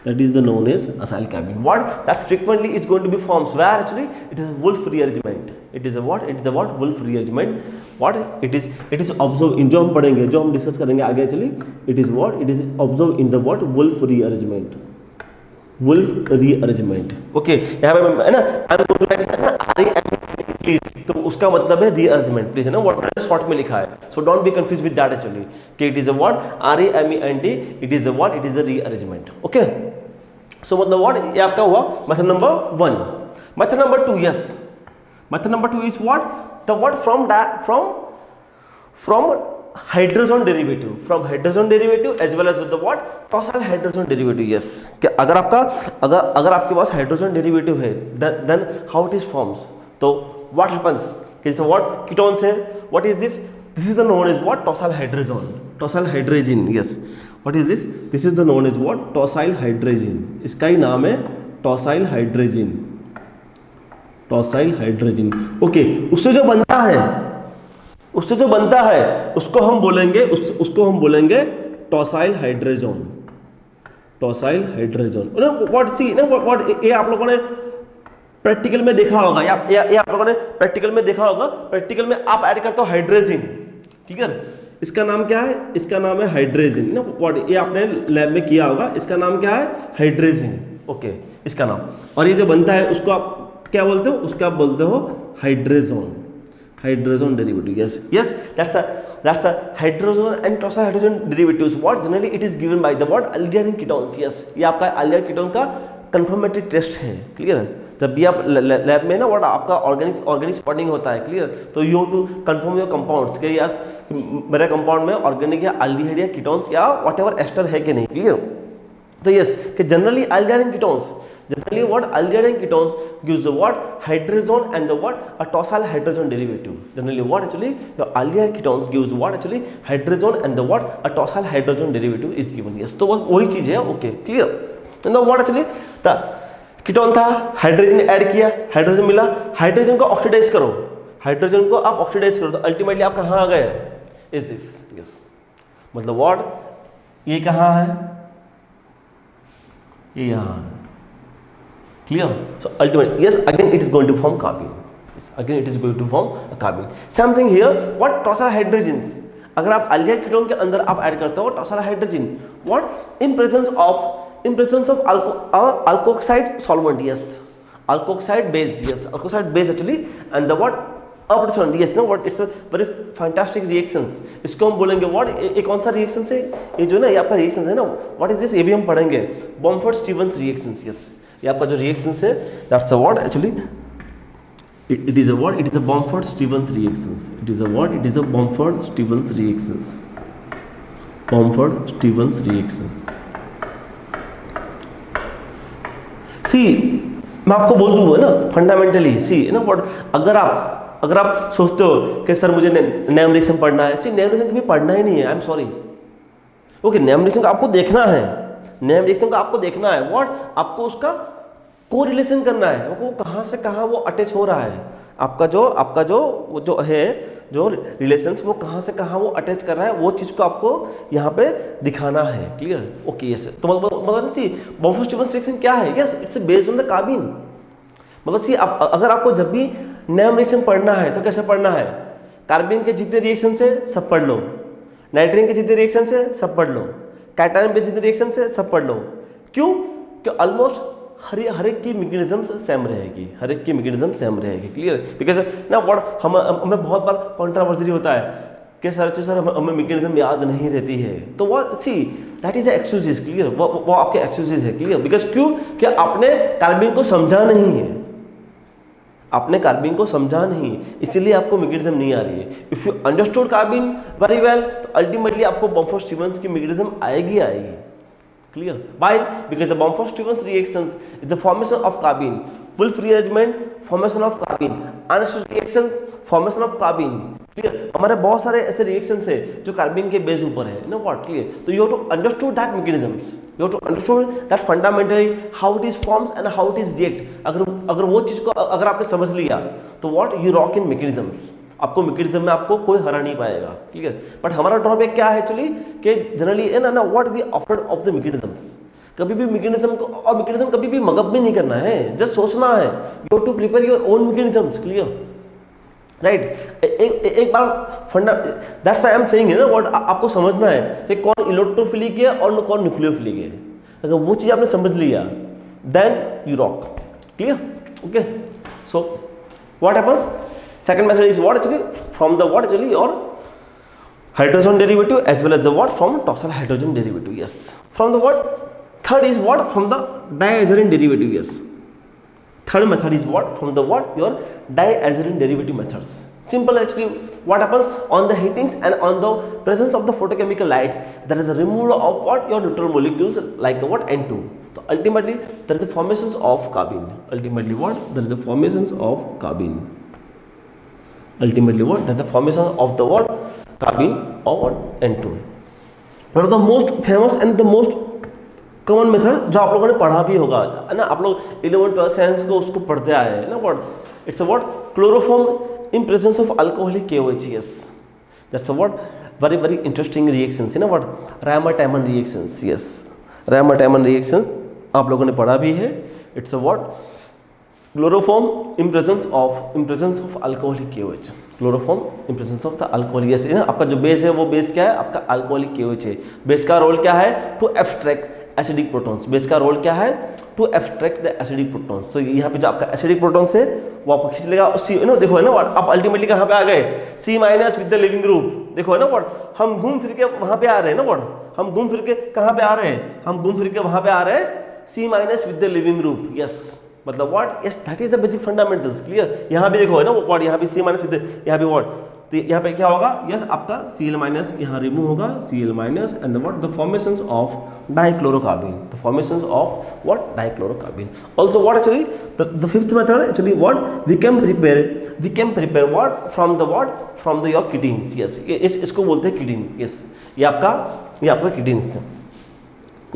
S1: that is the known as acyl carbene. What that frequently is going to be forms where actually it is a Wolff rearrangement. It is a what? It is the what? Wolff rearrangement. What it is observed in, जो हम पढ़ेंगे, जो हम डिस्कस करेंगे आगे actually, it is what? It is observed in the what? Wolff rearrangement. Wolff rearrangement. Okay, यहाँ पे है ना, I'm going to write ना REM please, तो उसका मतलब है rearrangement please, है ना, what मैंने शॉर्ट में लिखा है, so don't be confused with that actually, कि it is a what? REMENT, it is a what? It is a rearrangement. Okay, so मतलब what? ये आपका हुआ method number 1. Method number 2, yes, method number 2 is what? The what? From hydrogen derivative, from hydrogen derivative as well as the what? Tosyl hydrogen derivative. Yes, कि अगर आपके पास हाइड्रोजन डेरिवेटिव है then how it is forms. तो व्हाट हैपेंस, जैसे व्हाट कीटोन्स है, what is this? This is the known as what? Tosyl hydrogen, tosyl hydrogen. Yes, what is this? This is the known as what? Tosyl hydrogen. इसका ही नाम है tosyl hydrogen, tosyl hydrogen. Okay, उससे जो बनता है उसको हम बोलेंगे tosyl hydrogen, tosyl hydrogen. What see ना, व्हाट ये आप लोगों ने प्रैक्टिकल में देखा होगा, ये आप लोगों ने प्रैक्टिकल में देखा होगा. प्रैक्टिकल में आप ऐड करते हो हाइड्रोजन, क्लियर? इसका नाम क्या है? इसका नाम है हाइड्रोजन ना. व्हाट, ये आपने लैब में किया होगा. इसका नाम क्या है? हाइड्रोजन. ओके, इसका नाम. और ये जो बनता है उसको आप क्या बोलते हो? उसका आप बोलते हो hydrogen, hydrogen derivative. Yes, that's the hydrogen and tosyl hydrogen derivatives. What generally it is given by the what? Aldehyding ketones. Yes, ये आपका aldehyd कीटोन का कंफर्मेटरी टेस्ट है, क्लियर है? जब भी आप लैब में ना व्हाट आपका ऑर्गेनिक स्पॉटिंग होता है, क्लियर? तो you have to confirm your compounds के यस मेरे कंपाउंड में ऑर्गेनिक या aldehyd या कीटोन्स या व्हाटएवर एस्टर है कि नहीं, क्लियर? तो यस, कि generally aldehyding ketones, generally what? Aldehyding ketones gives the what? Hydrogen and the what? A tosyl hydrogen derivative. Generally what actually? The aldehyd ketones gives what actually? Hydrogen and the what? A tosyl hydrogen derivative is given. Yes, तो वही चीज है. Okay, clear? And the what actually? The ketone था, हाइड्रोजन ऐड किया, हाइड्रोजन मिला, हाइड्रोजन को ऑक्सीडाइज करो, हाइड्रोजन को आप ऑक्सीडाइज करो, तो अल्टीमेटली आप कहाँ आ गए? Is this. यस, मतलब व्हाट? ये कहाँ है? ये यहाँ. Clear? So ultimately, yes, again it is going to form carbene. Yes, again it is going to form a carbene. Same thing here. What? Tosyl hydrogens. अगर आप aldehyd कीटोन के अंदर आप ऐड करते हो टॉसल hydrogen, what? In presence of alkoxide solvent. Yes, alkoxide base. Yes, alkoxide base actually, and the what? Opportune. Yes, know what? It's a very fantastic reactions. इसको हम बोलेंगे व्हाट? ये कौन सा रिएक्शन है? ये जो ना ये आपका रिएक्शन है ना, व्हाट इज दिस? ये भी हम पढ़ेंगे, बॉम्फोर्ड स्टीवंस रिएक्शंस. यस, ये आपका जो रिएक्शंस है that's a what actually? It is a what? It is a Bamford Stevens reactions. It is a what? It is a Bamford Stevens reactions, Bamford Stevens reactions. See, मैं आपको बोल दूंगा ना फंडामेंटली, सी ना व्हाट, अगर आप सोचते हो कि सर मुझे नेम रिएक्शन पढ़ना है, सी नेम रिएक्शन कभी पढ़ना ही नहीं है. आई am sorry. Okay, name reaction का आपको देखना है, नेम रिएक्शन का आपको देखना है. व्हाट? आपको उसका कोरिलेशन करना है, वो कहाँ से कहाँ वो अटैच हो रहा है. आपका जो है जो रिलेशंस वो कहाँ से कहाँ वो अटैच कर रहा है, वो चीज़ को आपको यहाँ पे दिखाना है. क्लियर? Okay, yes. तो मतलब सी बॉम्फोर्ड स्टीवंस रिएक्शन क्या है? Yes, it's based on the carbene. मतलब सी अगर आपको जब भी नेम रिएक्शन पढ़ना है तो कैसे पढ़ना है? कार्बन के जितने रिएक्शन है सब पढ़ लो, नाइट्रोजन के जितने रिएक्शन है सब पढ़ लो, कैटायन के जितने रिएक्शन है सब पढ़ लो. क्यों? कि ऑलमोस्ट हर एक की मैकेनिज्म सेम रहेगी, हर एक की मैकेनिज्म सेम रहेगी. क्लियर? बिकॉज ना व्हाट हमें बहुत बार कंट्रोवर्सी होता है कि सर हमें मैकेनिज्म याद नहीं रहती है. तो वो see that is excuses. Clear? वो आपके एक्सक्यूजेस है. क्लियर? बिकॉज क्यों? कि आपने कार्बन को समझा नहीं है, आपने कार्बन को समझा नहीं, इसीलिए आपको मैकेनिज्म नहीं आ रही है. If you understood carbon very well तो अल्टीमेटली आपको बॉम्फोर्ड स्टीवंस की मैकेनिज्म आएगी. Clear? Why? Because the Bamford-Stevens reactions is the formation of carbene, Wolff rearrangement, formation of carbene, unassociated reactions, formation of carbene. Clear? हमारे बहुत सारे ऐसे रिएक्शंस है जो कार्बन के बेस ऊपर है. No what? क्लियर? तो you have to understood that mechanisms, you have to understood that fundamentally how it is forms and how it is react. अगर वो चीज को अगर आपने समझ लिया तो what you rock in mechanisms. आपको मैकेनिज्म में आपको कोई हरा नहीं पाएगा. क्लियर? बट हमारा ड्रॉबैक क्या है एक्चुअली कि जनरली है ना what we offered of the mechanisms. कभी भी मैकेनिज्म को, और मैकेनिज्म कभी भी मगअप भी नहीं करना है, जस्ट सोचना है, you to prepare your own mechanisms, clear, right. एक बार फंडा, that's why I am saying ना व्हाट, आपको समझना है कि कौन इलेक्ट्रोफिलिक है और कौन न्यूक्लियोफिलिक है। अगर वो चीज आपने समझ लिया then you rock, clear, okay. So what happens, second method is what actually from the what actually और hydrogen derivative as well as the what from tosyl hydrogen derivative, yes, from the what, third is what from the diazorin derivative, yes, third method is what from the what your diazorin derivative methods. Simple actually, what happens on the heatings and on the presence of the photochemical lights, there is a removal of what your neutral molecules like what N2. So ultimately there is a formations of carbene, ultimately what there is a formations of carbene, ultimately what there is a formation of the what carbene or what N2. One of the most famous and the most common method जो आप लोगों ने पढ़ा भी होगा है ना, आप लोग 11th-12th साइंस को उसको पढ़ते आए हैं ना, what it's a what chloroform in presence of alcoholic KOH, that's a what very very interesting reactions, you know what Raman-Tiemann reactions, yes, Raman-Tiemann reactions आप लोगों ने पढ़ा भी है। it's a what chloroform in presence of alcoholic KOH, chloroform in presence of the alcohol, yes, ना आपका जो बेस है वो बेस क्या है आपका अल्कोहलिक KOH है। बेस का रोल क्या है to abstract acidic protons, base का रोल क्या है to abstract the acidic protons. तो यहाँ पे जो आपका एसिडिक प्रोटॉन्स है वो आपको खींच लेगा उसी, ना देखो है ना आप अल्टीमेटली कहाँ पे आ गए C- with the leaving group, देखो है ना व्हाट हम घूम फिर के वहाँ पे आ रहे हैं ना, व्हाट हम घूम फिर के कहाँ पे आ रहे हैं, हम घूम फिर के वहाँ पे आ रहे हैं C- with the leaving group, yes, मतलब what, yes, that is the basic fundamentals, clear. यहाँ भी देखो है ना व्हाट, यहाँ भी C- विद, यहाँ भी व्हाट, तो यहाँ पे क्या होगा, यस आपका Cl- यहाँ रिमूव होगा Cl- and what the formations of dichlorocarbon, the formations of what dichlorocarbon. Also what actually the fifth method actually what we can prepare what from the your kidneys, yes, इसको बोलते हैं किडनी, यस, ये आपका kidneys,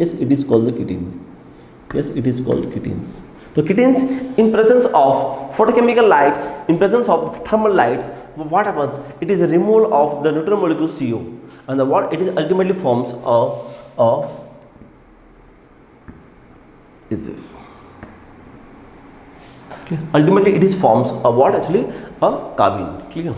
S1: yes, it is called the kidney, yes, it is called kidneys. तो kittens in presence of photochemical lights, in presence of thermal lights, what happens, it is a removal of the neutral molecule CO, and the what it is ultimately forms a is this, okay. Ultimately it is forms a what actually a carbene, clear.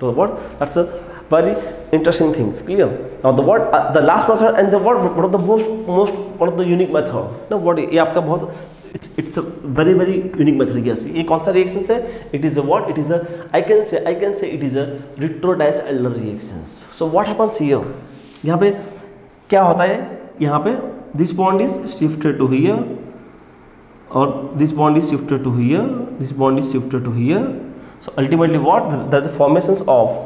S1: So what, that's a very interesting things, clear. Now the what the last method and the what one of the most one of the unique method, now what ये आपका बहुत it's a very very unique method, yes। ये कौन सा रिएक्शन है, it is a what, it is a I can say it is a retro-diacetyl reactions। so what happens here, यहाँ पे क्या होता है, यहाँ पे this bond is shifted to here और this bond is shifted to here, this bond is shifted to here, so ultimately what the formations of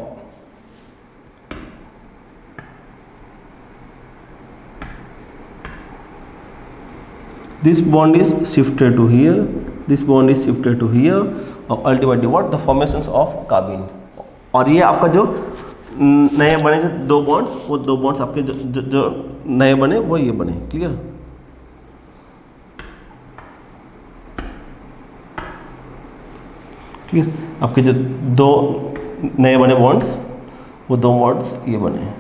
S1: this bond is shifted to here, this bond is shifted to here, और ultimately what the formations of carbene। और ये आपका जो नए बने जो दो बॉन्ड्स, वो दो बॉन्ड्स आपके जो नए बने वो ये बने, क्लियर। क्लियर, आपके जो दो नए बने बॉन्ड्स वो दो बॉन्ड्स ये बने,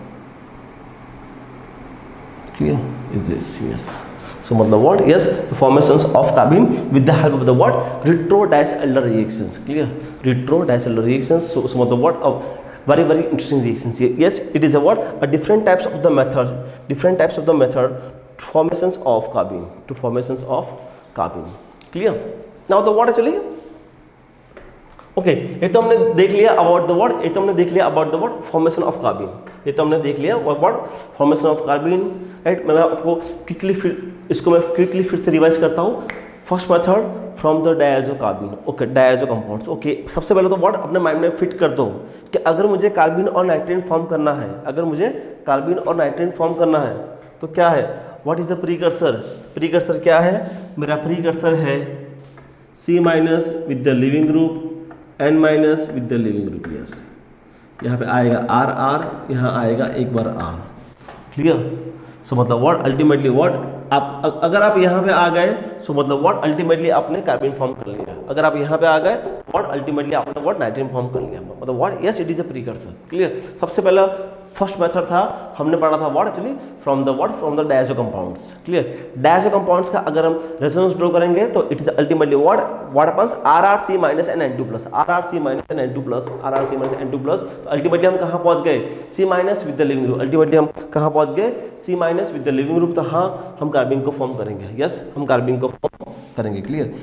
S1: clear, is this, yes. So मतलब what, yes, the formations of carbene with the help of the what retro-diacetyl reactions, clear, retro-diacetyl reactions। so मतलब what a very very interesting reactions here, yes, it is a what a different types of the method formations of carbene to formations of carbene, clear। now the what actually okay ये तो हमने देख लिया अबाउट द व्हाट, ये तो हमने देख लिया about the what formation of carbon, ये तो हमने देख लिया what formation of carbon, right. मैं आपको क्विकली फिर से रिवाइज करता हूँ। First method from the diazo carbon, okay, diazo compounds, okay. सबसे पहले तो व्हाट अपने माइंड में फिट कर दो कि अगर मुझे कार्बन और नाइट्रेट फॉर्म करना है, अगर मुझे कार्बन और नाइट्रेट फॉर्म करना है तो क्या है, what is the precursor, precursor क्या है, मेरा प्रीकर्सर है C- with the leaving group N- with the leaving group, yes. यहाँ पे आएगा R, यहाँ आएगा एक बार R, क्लियर। सो मतलब व्हाट अल्टीमेटली व्हाट आप अगर आप यहाँ पे आ गए सो मतलब व्हाट अल्टीमेटली आपने कार्बन फॉर्म कर लिया, अगर आप यहाँ पे आ गए व्हाट अल्टीमेटली आपने व्हाट नाइट्रोजन फॉर्म कर लिया, मतलब what, yes, it is a precursor, clear. सबसे पहला फर्स्ट मेथड था, हमने पढ़ा था what actually from the diazo compounds. Clear, diazo compounds का अगर हम रेजोनेंस ड्रॉ करेंगे तो it is ultimately what happens RRC minus N2 plus, RRC minus N2 plus, RRC minus N2 plus. तो अल्टीमेटली हम कहाँ पहुंच गए, C minus with the leaving group. Ultimately हम कहाँ पहुंच गए, C minus with the leaving group. तो हाँ, हम कार्बिन को फॉर्म करेंगे। यस, हम कार्बिन को फॉर्म करेंगे। क्लियर,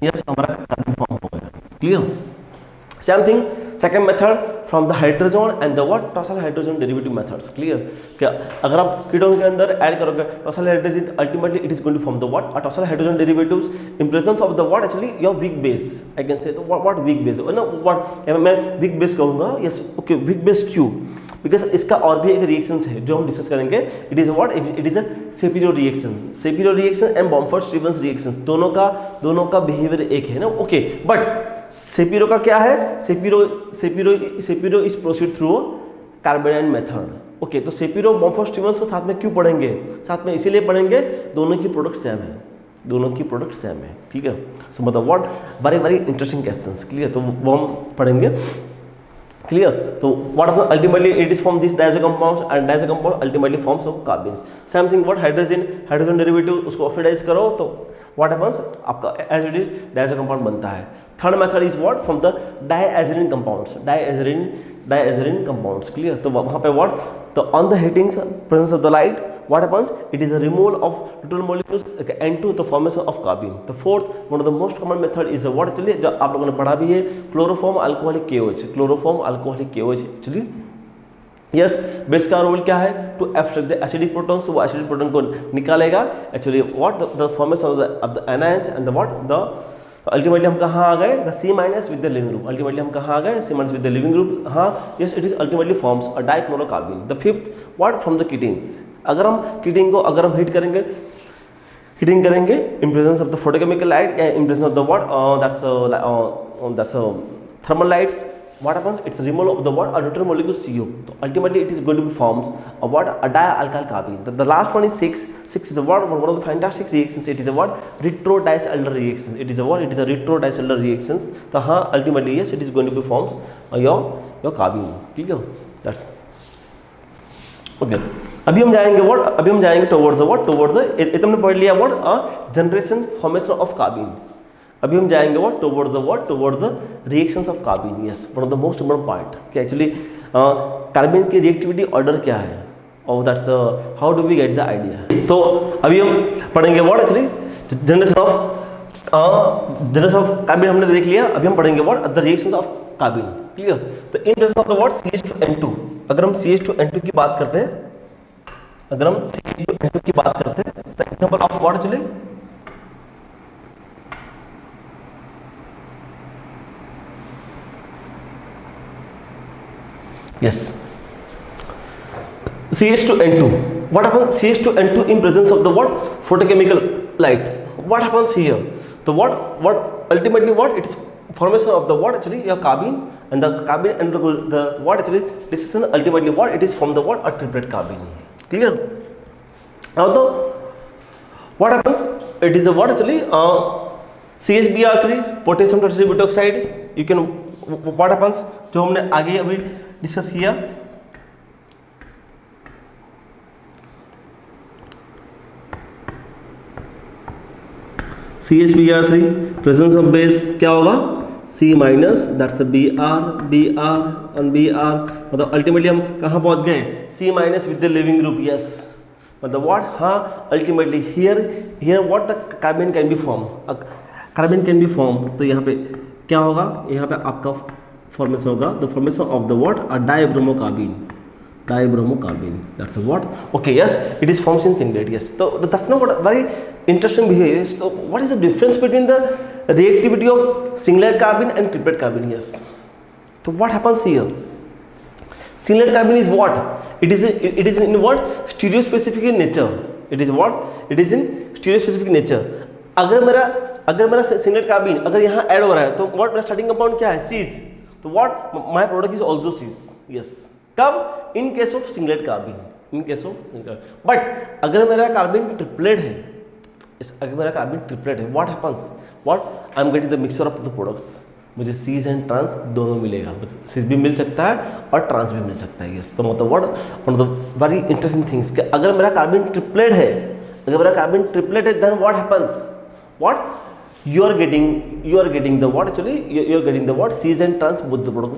S1: यस, हमारा कार्बन फॉर्म हो गया। Clear, same thing second method from the hydrogen and the what tosyl hydrogen derivative methods. Clear, क्या अगर आप कीटोन के अंदर ऐड करोगे tosyl hydrogen, ultimately it is going to form the what tosyl hydrogen derivatives in presence of the what actually your weak base. I can say what weak base ना, व्हाट मैं वीक बेस कहूंगा। यस, ओके, वीक बेस क्यों, बिकॉज इसका और भी एक रिएक्शन है जो हम डिस्कस करेंगे। It is what, it is a Shapiro reaction and Bamford Stevens reaction. दोनों का बिहेवियर एक है ना। ओके, बट सेपिरो का क्या है, Shapiro is proceed through carbanion method. Okay, तो सेपिरो बॉम्फर्ड-स्टीवंस को साथ में क्यों पढ़ेंगे, साथ में इसीलिए पढ़ेंगे दोनों की प्रोडक्ट सेम है। ठीक है, सो मतलब what very interesting questions. Clear, तो वो हम पढ़ेंगे। क्लियर, तो what ultimately it is from this diazo compounds and diazo compound ultimately forms of carbons. Same thing what hydrogen derivative उसको ऑक्सीडाइज करो तो व्हाट हैपेंस, आपका as it is diazo compound बनता है। Third method is what from the diazirine compounds. Clear, तो वहां पे व्हाट, तो on the heating presence of the light what happens, it is a removal of total molecules N2 the formation of carbene. The fourth one of the most common method is what actually जो आप लोगों ने पढ़ा भी है, chloroform alcoholic KOH actually. Yes, base का रोल क्या है, to extract the acidic protons, वो एसिडिक प्रोटॉन को निकालेगा actually what the formation of the anions and the what the ultimately हम कहाँ आ गए, the C minus with the leaving group. Ultimately हम कहाँ आ गए, C minus with the leaving group. हाँ, yes, it is ultimately forms a dichlorocarbon. The fifth what from the ketenes. अगर हम कीटिंग को अगर हम हीटिंग करेंगे in presence of the photochemical light या in presence of the what that's thermal lights, what happens, it's removal of the what a neutral molecule CO. So ultimately it is going to be forms of what a dialkyl carbene. The last one is 6 is the what one of the fantastic reactions. It is a what retro-diacetyl reactions. It is a retro-diacetyl reactions. So हाँ, ultimately yes, it is going to be forms your carbene. ठीक है, that's okay. अभी हम जाएंगे towards the ये तुमने पढ़ लिया what generation formation of carbene. अभी हम जाएंगे towards the reactions of carbene. Yes, one of the most important part कि actually कार्बन की रिएक्टिविटी ऑर्डर क्या है, और that's how do we get the idea. तो अभी हम पढ़ेंगे what actually generation of carbon हमने देख लिया। अभी हम पढ़ेंगे what the reactions of carbon. Clear, तो in presence of the what CH2N2, अगर हम CH2N2 की बात करते हैं, तो example of what actually yes, CH2N2. What happens, CH2N2 in presence of the what photochemical lights, what happens here, the what ultimately what it is formation of the what actually your carbene, and the carbene and the what actually this is ultimately what it is from the what a triplet carbene. Clear, now the what happens, it is a what actually CHBr3 potassium tertiary butoxide. You can what happens जो हमने आगे अभी डिस्कस किया, CHBr3 प्रेजेंस ऑफ बेस क्या होगा, C minus that's Br and Br, मतलब अल्टीमेटली हम कहाँ पहुंच गए, C minus with the leaving group. Yes, मतलब व्हाट, हाँ, ultimately here what the carbon can be form. तो यहाँ पे क्या होगा, यहाँ पे आपका फॉर्मेशन होगा the formation of the what a dibromocarbon, that's what. Okay, yes, it is forms in singlet. Yes, तो that's not what very interesting behaviour. तो what is the difference between the reactivity of singlet carbon and triplet carbon. Yes, तो what happens here, singlet carbon is what, it is in what stereospecific in nature. It is in stereospecific nature. अगर मेरा सिंगलेट कार्बन अगर यहाँ ऐड हो रहा है तो व्हाट मेरा स्टार्टिंग कंपाउंड क्या है, सीज, तो what my product is also cis. Yes, कब, in case of singlet carbon, but अगर मेरा कार्बन ट्रिपलेट है, what happens, what I am getting the mixture of the products. मुझे सीज एंड ट्रांस दोनों मिलेगा, सीज भी मिल सकता है और ट्रांस भी मिल सकता है। यस, तो मतलब what one of the very interesting things कि अगर मेरा कार्बन ट्रिपलेट है, then what happens, what you are getting the what actually you are getting the what cis and trans both the product.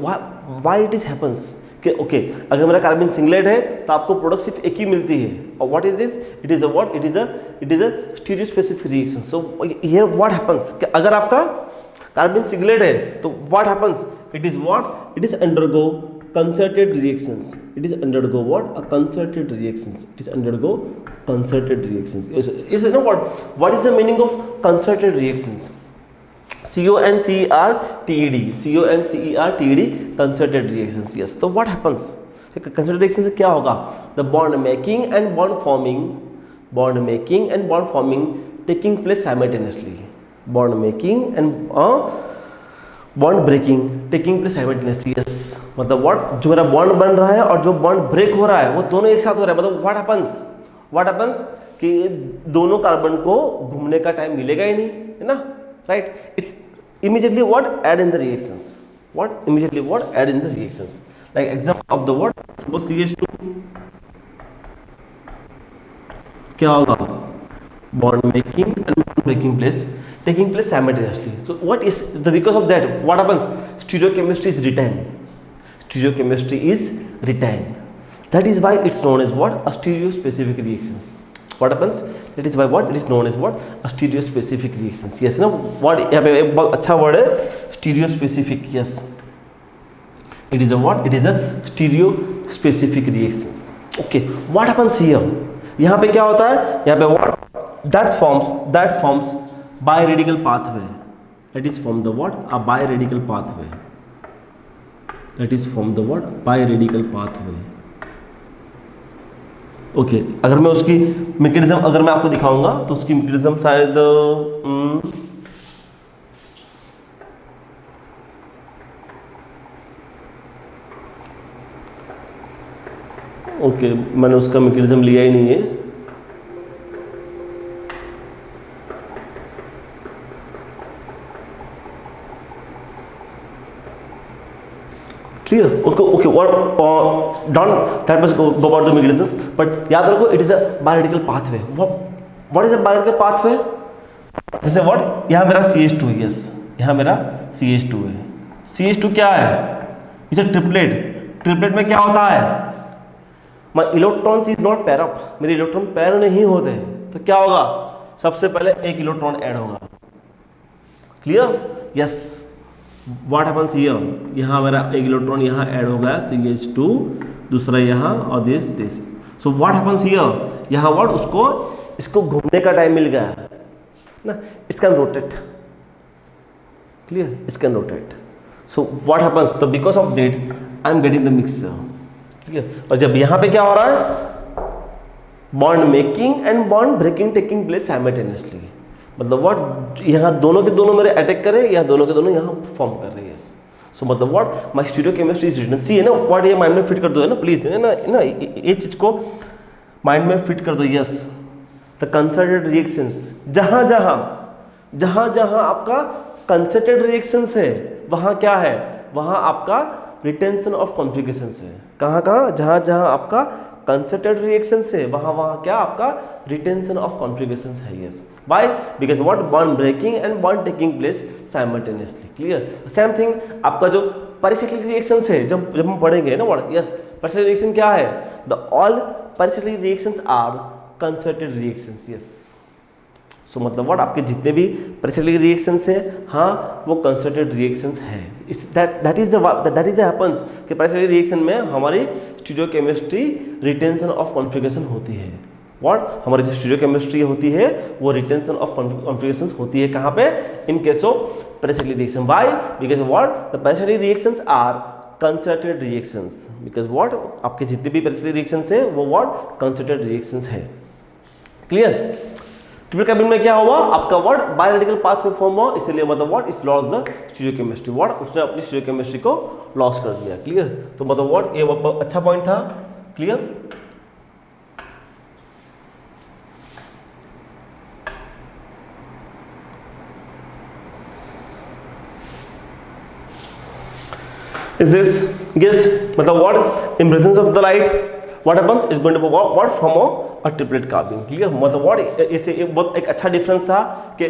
S1: Why it is happens कि ओके अगर मेरा कार्बन सिंगलेट है तो आपको प्रोडक्ट सिर्फ एक ही मिलती है, और what is this, it is a stereo specific reaction. So here what happens कि अगर आपका कार्बन सिंगलेट है तो what happens, it is undergo concerted reactions, it is undergo what a concerted reactions, it is undergo concerted reactions. Is you know what is the meaning of concerted reactions? CONCERTED concerted reactions. Yes, so what happens, concerted reactions से क्या होगा, the bond making and bond forming taking place simultaneously, bond making and bond breaking taking place simultaneously. Yes, मतलब व्हाट जो मेरा बॉन्ड बन रहा है और जो बॉन्ड ब्रेक हो रहा है वो दोनों एक साथ हो रहा है। मतलब व्हाट हैपेंस कि दोनों कार्बन को घूमने का टाइम मिलेगा ही नहीं, है ना, right. It's immediately what add in the reactions, like example of the what, suppose CH2 क्या होगा, bond making and breaking place taking place simultaneously. So what is the, because of that what happens, stereochemistry is retained. That is why it's known as what, a stereospecific reactions. What happens, that is why what it is known as what, a stereospecific reactions. Yes, ना what यहाँ पे एक बहुत अच्छा वर्ड है stereospecific. Yes, it is a what, it is a stereospecific reactions. Okay, what happens here, यहाँ पे क्या होता है, यहाँ पे what that forms biradical pathway, that is from the what, a biradical pathway, okay. अगर मैं उसकी मैकेनिज्म अगर मैं आपको दिखाऊंगा तो उसकी मैकेनिज्म शायद ओके मैंने उसका मैकेनिज्म लिया ही नहीं है। क्लियर, उसको okay don't let us go about the mechanisms, but याद रखो it is a biradical pathway. What is a biradical pathway, जैसे व्हाट यहाँ मेरा CH2 है, यस यहाँ मेरा CH2 है। CH2 क्या है, इसे ट्रिपलेट में क्या होता है, my electrons is not pair up, मेरे इलेक्ट्रॉन पेयर नहीं होते, तो क्या होगा, सबसे पहले एक इलेक्ट्रॉन ऐड होगा। Clear, yes, what happens here, यहाँ मेरा एक इलेक्ट्रॉन यहाँ ऐड हो गया CH2, दूसरा यहाँ और this. So what happens here, यहाँ व्हाट उसको इसको घूमने का टाइम मिल गया ना, it's can rotate. Clear, it's can rotate. So what happens, तो because of that I am getting the mixture. Clear, और जब यहाँ पे क्या हो रहा है, bond making and bond breaking taking place simultaneously, मतलब व्हाट यहाँ दोनों के दोनों मेरे अटैक करे या दोनों के दोनों यहाँ फॉर्म कर रहे हैं। सो मतलब what my stereochemistry is written, see है ना, व्हाट ये माइंड में फिट कर दो, है ना प्लीज, है ना ये चीज को माइंड में फिट कर दो। यस, द कंसर्टेड रिएक्शंस, जहाँ जहाँ आपका कंसर्टेड रिएक्शंस है वहाँ क्या है, वहाँ आपका रिटेंशन ऑफ कॉन्फिगरेशंस है। कहाँ जहाँ आपका कंसर्टेड रिएक्शंस है वहाँ क्या आपका रिटेंशन ऑफ कॉन्फिगरेशंस है। Yes, Why? Because what, bond breaking and bond taking place simultaneously. Clear? Same thing आपका जो pericyclic reactions है, जब हम पढ़ेंगे ना what? Yes, pericyclic reaction क्या है? The all pericyclic reactions are concerted reactions. Yes. So मतलब what, आपके जितने भी pericyclic reactions हैं, हाँ वो concerted reactions है। That is the happens कि pericyclic reaction में हमारी stereochemistry retention of configuration होती है। What? हमारी जो स्टीरियोकेमिस्ट्री होती है वो रिटेंशन ऑफ कॉन्फिगरेशंस होती है, कहाँ पे, in case of pericyclic reaction. Why? Because what, the pericyclic reactions are concerted reactions, because what आपके जितने भी पेरिसाइक्लिक रिएक्शंस है वो व्हाट कंसर्टेड रिएक्शंस है। क्लियर, ट्रिपल कैबिन में क्या हुआ आपका, व्हाट बायोरेडिकल पाथ में फॉर्म हुआ, इसलिए मतलब what is loss the stereochemistry, what उसने अपनी स्टीरियोकेमिस्ट्री को लॉस कर दिया। क्लियर, तो मतलब व्हाट ये अच्छा पॉइंट था। Clear, Is this yes? मतलब what in presence of the light, what happens is going to what from a triplet carbene. Clear? मतलब what इसे बहुत एक अच्छा डिफरेंस था कि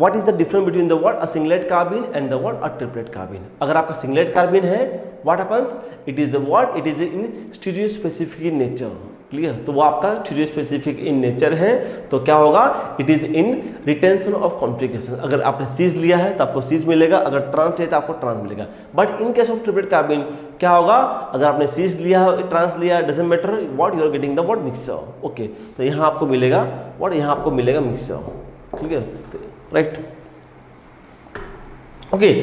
S1: what is the difference between the what a singlet carbene and the what a triplet carbene. अगर आपका singlet carbene है, what happens? It is a what? It is in stereo specific in nature. Clear? तो वो आपका स्टीरियो स्पेसिफिक इन नेचर है, तो क्या होगा? It is in retention of configuration. अगर आपने सीज लिया है तो आपको सीज मिलेगा, अगर ट्रांस लिया तो आपको ट्रांस मिलेगा. But in case of triplet carbene क्या होगा? अगर आपने सीज लिया है, ट्रांस लिया, doesn't matter, what you are getting the what mixture. Okay, तो यहाँ आपको मिलेगा व्हाट, यहाँ आपको मिलेगा मिक्सचर. ठीक है, right. Okay,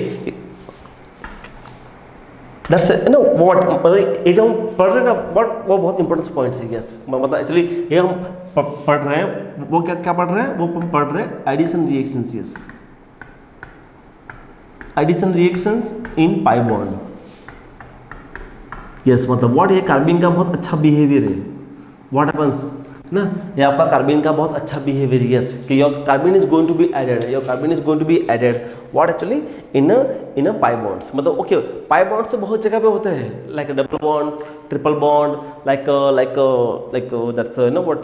S1: that's no what, मतलब एक हम पढ़ रहे हैं ना, व्हाट वो बहुत इंपॉर्टेंट पॉइंट है. यस, मतलब एक्चुअली ये हम पढ़ रहे हैं, वो क्या पढ़ रहे हैं? वो हम पढ़ रहे हैं addition reactions. Yes, addition reactions in pi bond. Yes, मतलब व्हाट, ये कार्बाइन का बहुत अच्छा बिहेवियर है. व्हाट हैपेंस ना, ये आपका कार्बाइन का बहुत अच्छा बिहेवियर. यस, कि your carbene is going to be added, your carbene is going to be added what actually in a pi bonds. मतलब ओके, पाई बॉन्ड्स तो बहुत जगह पे होते हैं, like double bond, triple bond, like that's no what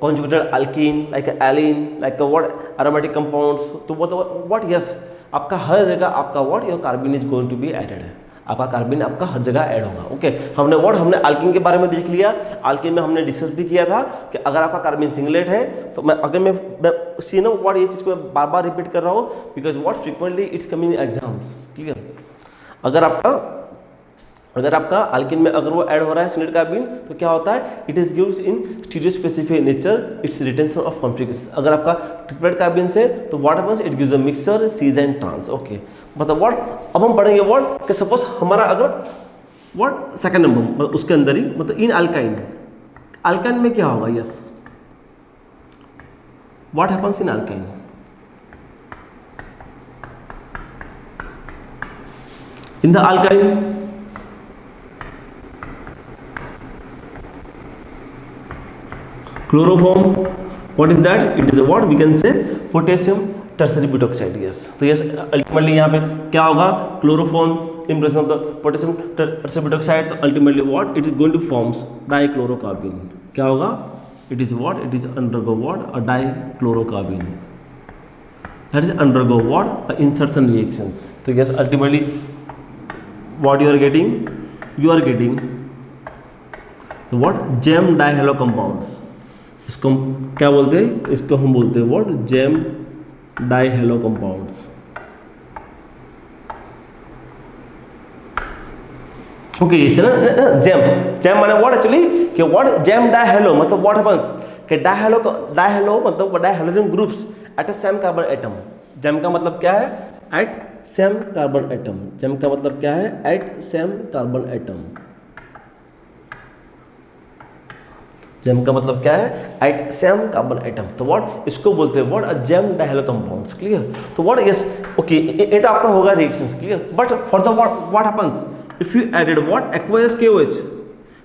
S1: conjugated alkene, like allene, like what aromatic compounds. तो व्हाट यस, आपका हर जगह आपका what your carbene is going to be added है. आपका कार्बाइन आपका हर जगह ऐड होगा. ओके, हमने अल्कीन के बारे में देख लिया. अल्कीन में हमने डिस्कस भी किया था कि अगर आपका कार्बाइन सिंगलेट है तो मैं सी नो व्हाट, ये चीज़ को मैं बार बार रिपीट कर रहा हूँ because what frequently it's coming in exams. Clear? अगर आपका अल्कीन में अगर वो ऐड हो रहा है सिंगलेट कार्बाइन, तो क्या होता है? It is gives in stereo specific nature, it's retention of configuration. अगर आपका ट्रिपलेट कार्बाइन से, तो what happens? It gives a mixture cis and trans. Okay, मतलब व्हाट, अब हम पढ़ेंगे व्हाट कि सपोज हमारा अगर व्हाट सेकंड नंबर, मतलब उसके अंदर ही, मतलब इन अल्काइन में क्या होगा? Yes, what happens in alkyne? In the alkyne chloroform, what is that? It is a what we can say potassium tertiary butoxide. yes, तो yes ultimately यहाँ पे क्या होगा? chloroform in presence of the potassium tertiary butoxide, so ultimately what it is going to forms dichlorocarbene. क्या होगा? it is what? it is undergo what? a dichlorocarbene, that is undergo what? a insertion reactions. तो yes ultimately what you are getting? you are getting the what? gem dihalo compounds. इसको हम क्या बोलते हैं? इसको हम बोलते हैं what? Gem dihalo compounds. Okay, इसे ना जेम माने व्हाट एक्चुअली कि व्हाट जेम डाइहेलो मतलब व्हाट हैपेंस कि डाइहेलो मतलब dihalogen groups at a same carbon atom. Gem का मतलब क्या है? At same carbon atom. Gem का मतलब क्या है? At same carbon atom. Gem का मतलब क्या है? At same carbon atom. तो व्हाट इसको बोलते हैं what? A gem dihalo compounds. Clear? तो व्हाट यस ओके, ये तो आपका होगा reactions. Clear? But for the what happens if you added what? Aqueous KOH.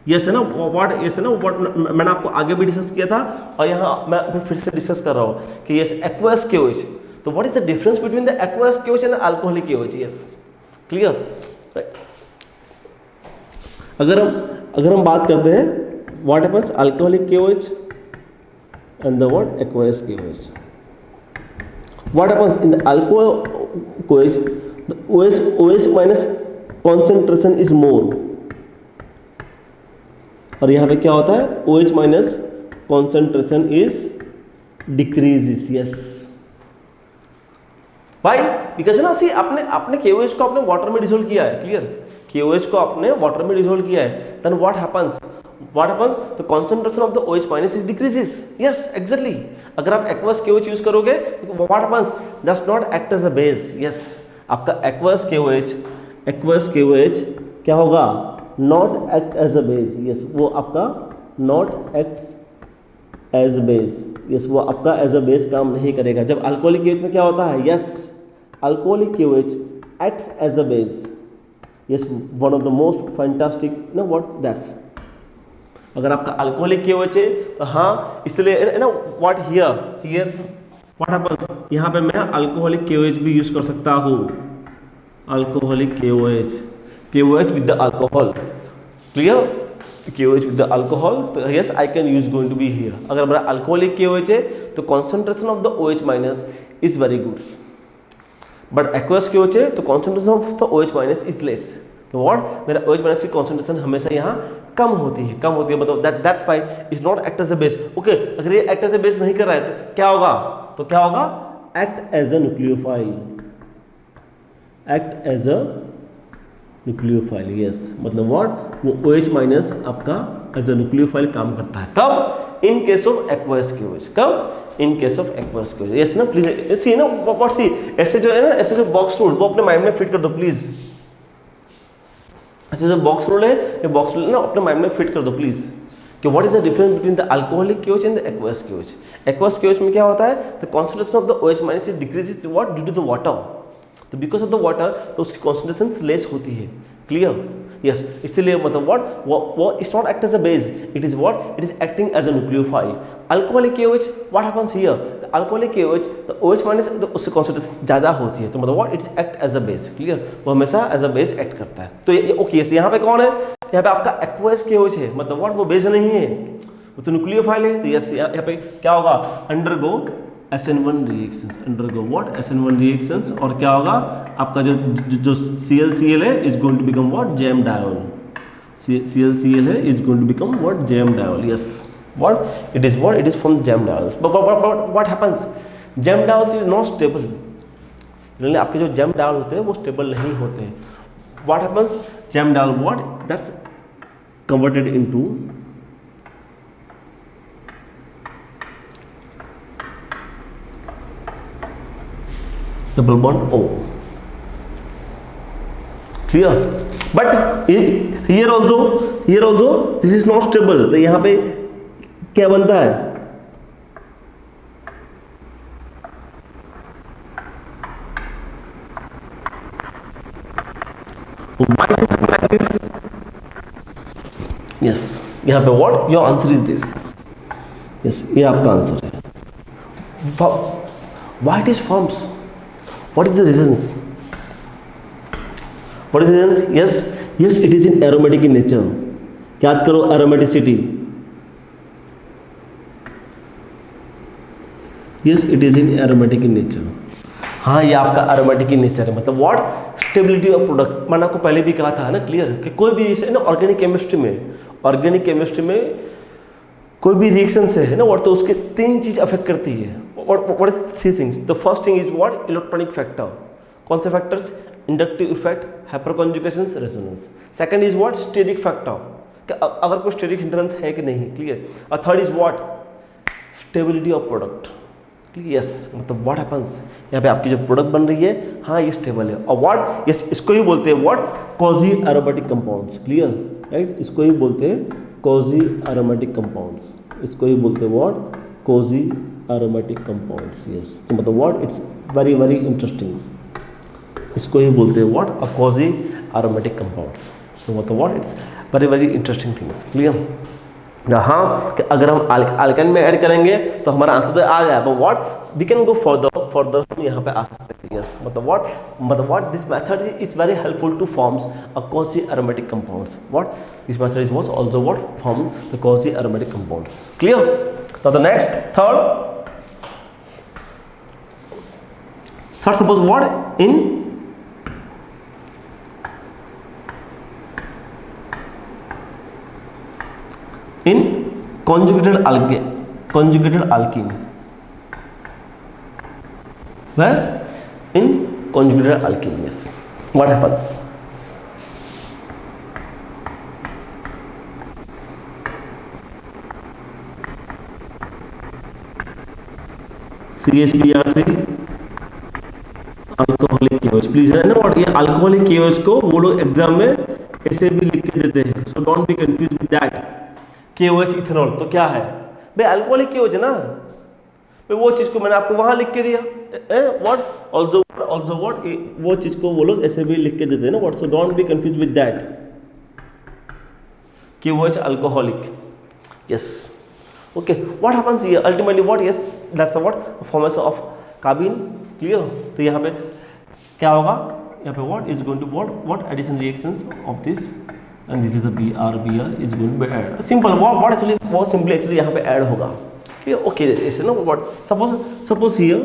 S1: Yes है ना व्हाट? यस है ना व्हाट? मैंने आपको आगे भी डिस्कस किया था और यहाँ मैं फिर से डिस्कस कर रहा हूँ कि यस एक्वायस KOH. तो what is the difference between the aqueous KOH and alcoholic KOH? Yes, clear? अगर हम बात करते हैं what happens? alcoholic KOH and the what? aqueous KOH. What happens in the alcoholic KOH? The OH minus concentration is more. और यहाँ पे क्या होता है? OH minus concentration is decreases. Yes. Why? Because ना सी आपने KOH को अपने वाटर में डिसोल्व किया है. क्लियर? KOH को आपने वाटर में डिसोल्व किया है. Then what happens? What happens? The concentration of the OH minus is decreases. Yes, exactly. अगर आप aqueous KOH यूज करोगे, what happens? Does not act as a base. Yes, आपका aqueous KOH क्या होगा? Not act as a base. Yes, वो आपका not acts as base. Yes, वो आपका as a base काम नहीं करेगा. जब alcoholic KOH में क्या होता है? Yes, alcoholic KOH acts as a base. Yes, one of the most fantastic. No, what? That's अगर आपका अल्कोहलिक KOH है तो हाँ, इसलिए ना व्हाट हियर व्हाट हैपेंस? यहाँ पे मैं अल्कोहलिक KOH भी यूज कर सकता हूँ. Alcoholic KOH KOH with the alcohol. Clear? KOH with the alcohol. तो yes, I can use going to be here. अगर हमारा अल्कोहलिक KOH है तो concentration of the OH minus is very good. But aqueous KOH है तो concentration of the OH minus is less. तो what? मेरा OH minus की concentration हमेशा यहाँ कम होती है मतलब that's why it's not act as a base. Okay, अगर ये act as a base नहीं कर रहा है तो क्या होगा? Act as a nucleophile. Act as a nucleophile. Yes, मतलब व्हाट, वो OH माइनस आपका एज अ न्यूक्लियोफाइल काम करता है. कब? In case of aqueous KOH. कब? In case of aqueous KOH. Yes ना, प्लीज सी ना व्हाट सी, ऐसे जो है ना, ऐसे जो बॉक्स रूल वो अपने माइंड में फिट कर दो प्लीज. ऐसे जो बॉक्स रूल है, ये बॉक्स रूल ना अपने माइंड में फिट कर दो प्लीज, कि what is the difference between the alcoholic KOH and the aqueous KOH. Aqueous KOH में क्या होता है? The concentration of the OH minus is decreases what due to the water. तो बिकॉज ऑफ द वाटर तो उसकी कॉन्सेंट्रेशन लेस होती है. क्लियर? यस, इसलिए मतलब व्हाट, वो it's not act as a base, it is what, it is acting as a nucleophile. Alcoholic KOH what happens here, the alcoholic KOH the OH minus उससे कॉन्सेंट्रेशन ज़्यादा होती है, तो मतलब what, it's act as a base. Clear? वो हमेशा एज अ बेस एक्ट करता है. तो ये ओके, यस, यहाँ पे कौन है? यहाँ पे आपका एक्वस KOH है, मतलब व्हाट, वो बेस नहीं है, वो तो न्यूक्लियोफाइल है. तो यस, यहाँ पे क्या होगा? Undergo SN1 reactions. Undergo what? SN1 reactions. और क्या होगा आपका जो ClCl है is going to become what? Gem diol. ClCl है is going to become what? Gem diol. Yes, what it is, what it is from gem diol. But what happens? Gem diol is not stable. यानी आपके जो जैम डायोल होते हैं वो स्टेबल नहीं होते हैं. What happens? Gem diol what, that's converted into double bond O. Clear? But here also this is not stable. तो यहाँ पे क्या बनता है? Why it is like this? Yes, यहाँ पे what? Your answer is this. Yes, ये आपका आंसर है. Why it is forms? What is the reasons? What is the reasons? Yes, it is in aromatic in nature. याद करो aromaticity. Yes, it is in aromatic in nature. हाँ, ये आपका aromatic in nature है. मतलब what? Stability of product. मैंने आपको पहले भी कहा था ना, क्लियर, कि कोई भी जैसे ना ऑर्गेनिक केमिस्ट्री में कोई भी रिएक्शन से है ना व्हाट, तो उसके तीन चीज अफेक्ट करती है. What is three things? The first thing is what? Electronic factor. कौन से factors? Inductive effect, hyperconjugation, resonance. Second is what? Steric factor, अगर कोई स्टेरिक हिंड्रेंस है कि नहीं. क्लियर? और third is what? Stability of product. Yes, मतलब व्हाट हैपेंस, यहाँ पे आपकी जो प्रोडक्ट बन रही है, हाँ ये स्टेबल है. और व्हाट? यस, इसको ही बोलते हैं what? Quasi aromatic compounds. Clear? Right, इसको ही बोलते हैं कॉजी एरोमेटिक कंपाउंड्स. इसको ही बोलते हैं what? Quasi aromatic compounds. Yes, तो मतलब what, it's very very interesting. इसको ही बोलते हैं what? A quasi aromatic compounds. तो मतलब what, it's very very interesting things. Clear? हाँ, कि अगर हम अल्केन में ऐड करेंगे तो हमारा आंसर तो आ गया, but what, we can go further हम यहाँ पे आ सकते हैं. यस, मतलब what this method is very helpful to forms a quasi aromatic compounds. What this method is was also what? Form the quasi aromatic compounds. Clear? तो the next third suppose what? in conjugated alkene. Where? In conjugated alkene. Yes. What happens? CH3 alcoholic KOH. Please है ना व्हाट, ये अल्कोहलिक KOH को वो लोग एग्जाम में ऐसे भी लिख के देते हैं. So don't be confuse with that. KOH ethanol तो क्या है भाई? अल्कोहलिक KOH है ना भाई. वो चीज को मैंने आपको वहां लिख के दिया. व्हाट? ऑल्सो व्हाट, वो चीज को वो लोग ऐसे भी लिख के देते हैं ना what. So don't be confuse with that. KOH alcoholic. Yes, okay. What happens here ultimately? What? Yes, that's what? Formation of कार्बिन. Clear? तो यहाँ पे क्या होगा? यहाँ पे what is going to what addition reactions of this and this is the Br is going to be add simple what actually बहुत simply actually यहाँ पे add होगा ठीक है ओके ऐसे ना what suppose here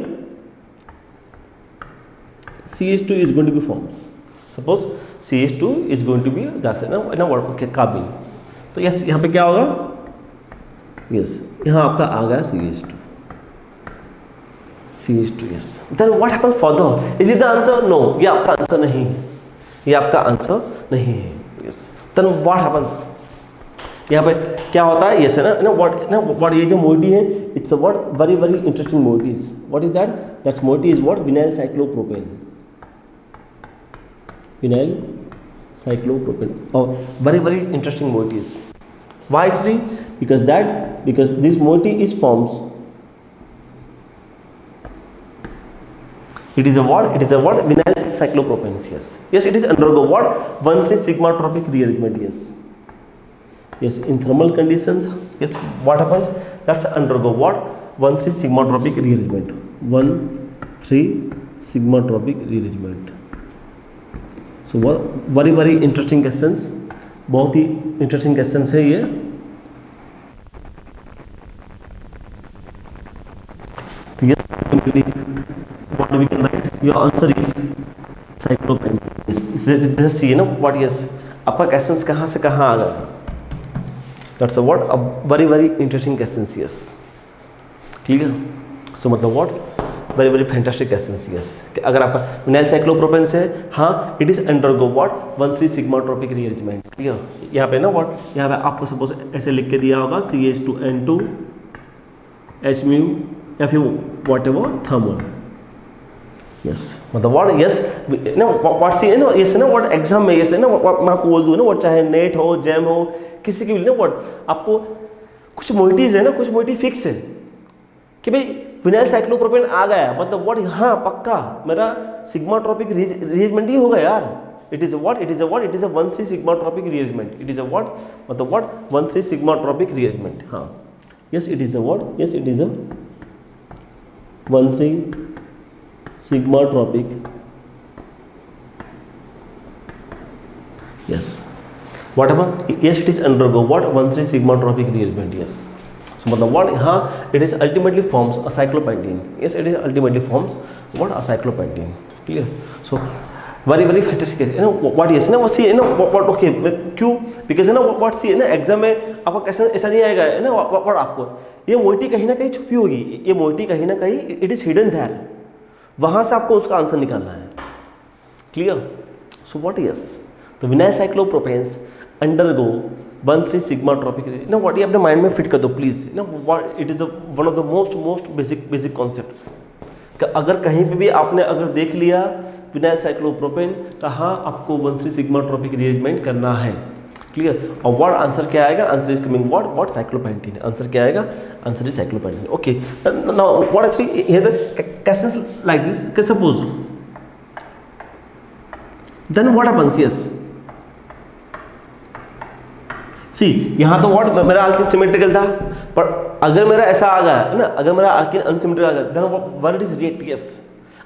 S1: CH2 is going to be formed suppose CH2 is going to be gas ना what okay कार्बन तो यस यहाँ पे क्या होगा यस यहाँ आपका आ गया CH2 yes then what happens further is it the answer no ये आपका आंसर नहीं है ये आपका आंसर नहीं है yes then what happens यहाँ पे क्या होता है yes है ना what ये जो मोइटी है it's a what very interesting moieties what is that moiety is what vinyl cyclopropane oh very interesting moieties why actually because this moiety is forms it is a what vinyl cyclopropane yes it is undergo what 1,3 sigma tropic rearrangement yes in thermal conditions yes what happens that's undergo what 1,3 sigma tropic rearrangement 1,3 sigma tropic rearrangement so very interesting questions बहुत ही इंटरेस्टिंग questions है ये what we can write your answer is cyclopentane just see ना what yes आपका questions कहाँ से कहाँ आ गया that's a what a very interesting questions yes clear so मतलब what very fantastic questions yes अगर आपका विनाइल साइक्लोप्रोपेन से हाँ it is undergo what 1,3 sigma tropic rearrangement clear यहाँ पे ना what यहाँ पे आपको सपोज ऐसे लिख के दिया होगा CH2N2 H mu या फिर whatever thermal yes मतलब what yes ना what सी ना yes ना what एग्जाम में yes ना मैं आपको बोल दूँ ना what चाहे नेट हो जैम हो किसी की भी ना what आपको कुछ मोइटीज है ना कुछ मोइटी फिक्स है कि भाई विनाइल साइक्लोप्रोपेन आ गया मतलब व्हाट हाँ पक्का मेरा सिग्मा ट्रॉपिक रिएरेंजमेंट ही होगा यार it is what it is a 1,3 sigmatropic rearrangement it is a what मतलब व्हाट 1,3 सिग्मा ट्रॉपिक रिएरेंजमेंट हाँ yes it is a what yes it is a 1,3 sigma tropic yes what happened yes it is undergo what 1,3 sigma tropic rearrangement yes so मतलब what हाँ it is ultimately forms a cyclopentane yes it is ultimately forms what a cyclopentane clear so very fantastic you know what yes ना what सी है ना what okay क्यों because है ना what सी है ना एग्जाम में आपका क्वेश्चन ऐसा नहीं आएगा है ना what आपको ये मोइटी कहीं ना कहीं छुपी होगी ये मोइटी कहीं ना कहीं इट इज हिडन देयर वहाँ से आपको उसका आंसर निकालना है क्लियर सो व्हाट यस तो विनाइल साइक्लोप्रोपेन्स अंडरगो 1,3 सिग्मा ट्रॉपिक ना व्हाट ये अपने माइंड में फिट कर दो प्लीज ना what it is one of the most basic concepts अगर कहीं पे भी आपने अगर देख लिया विनाइल साइक्लोप्रोपेन कहाँ आपको 1,3 सिग्मा ट्रॉपिक रिएरेंजमेंट करना है क्लियर और व्हाट आंसर क्या आएगा answer is coming what cyclopentene answer क्या आएगा answer is cyclopentene okay now what actually here the questions like this के suppose then what happens yes see यहाँ तो व्हाट मेरा अल्किन सिमेट्रिकल था पर अगर मेरा ऐसा आ गया है ना अगर मेरा अल्किन अनसिमेट्रिकल आ गया then what is react yes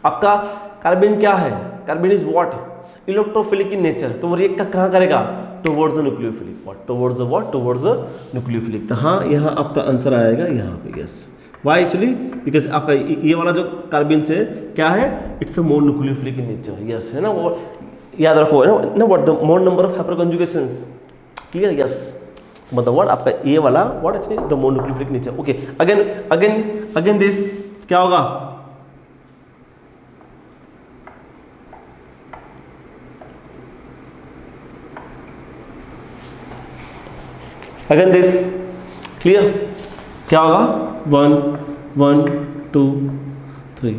S1: आपका कार्बन क्या है carbon is what electrophilic in nature तो वो रिएक्ट कहाँ करेगा towards the nucleophilic what towards the nucleophilic तो हाँ यहाँ आपका आंसर आएगा यहाँ पे यस वाई एक्चुअली बिकॉज आपका ये वाला जो कार्बन से क्या है it's a more nucleophilic in nature yes है ना वो याद रखो है ना what the more number of hyperconjugations clear yes मतलब व्हाट आपका ये वाला what actually the more nucleophilic nature okay again this क्या होगा अगेन दिस क्लियर क्या होगा 1 1 2 3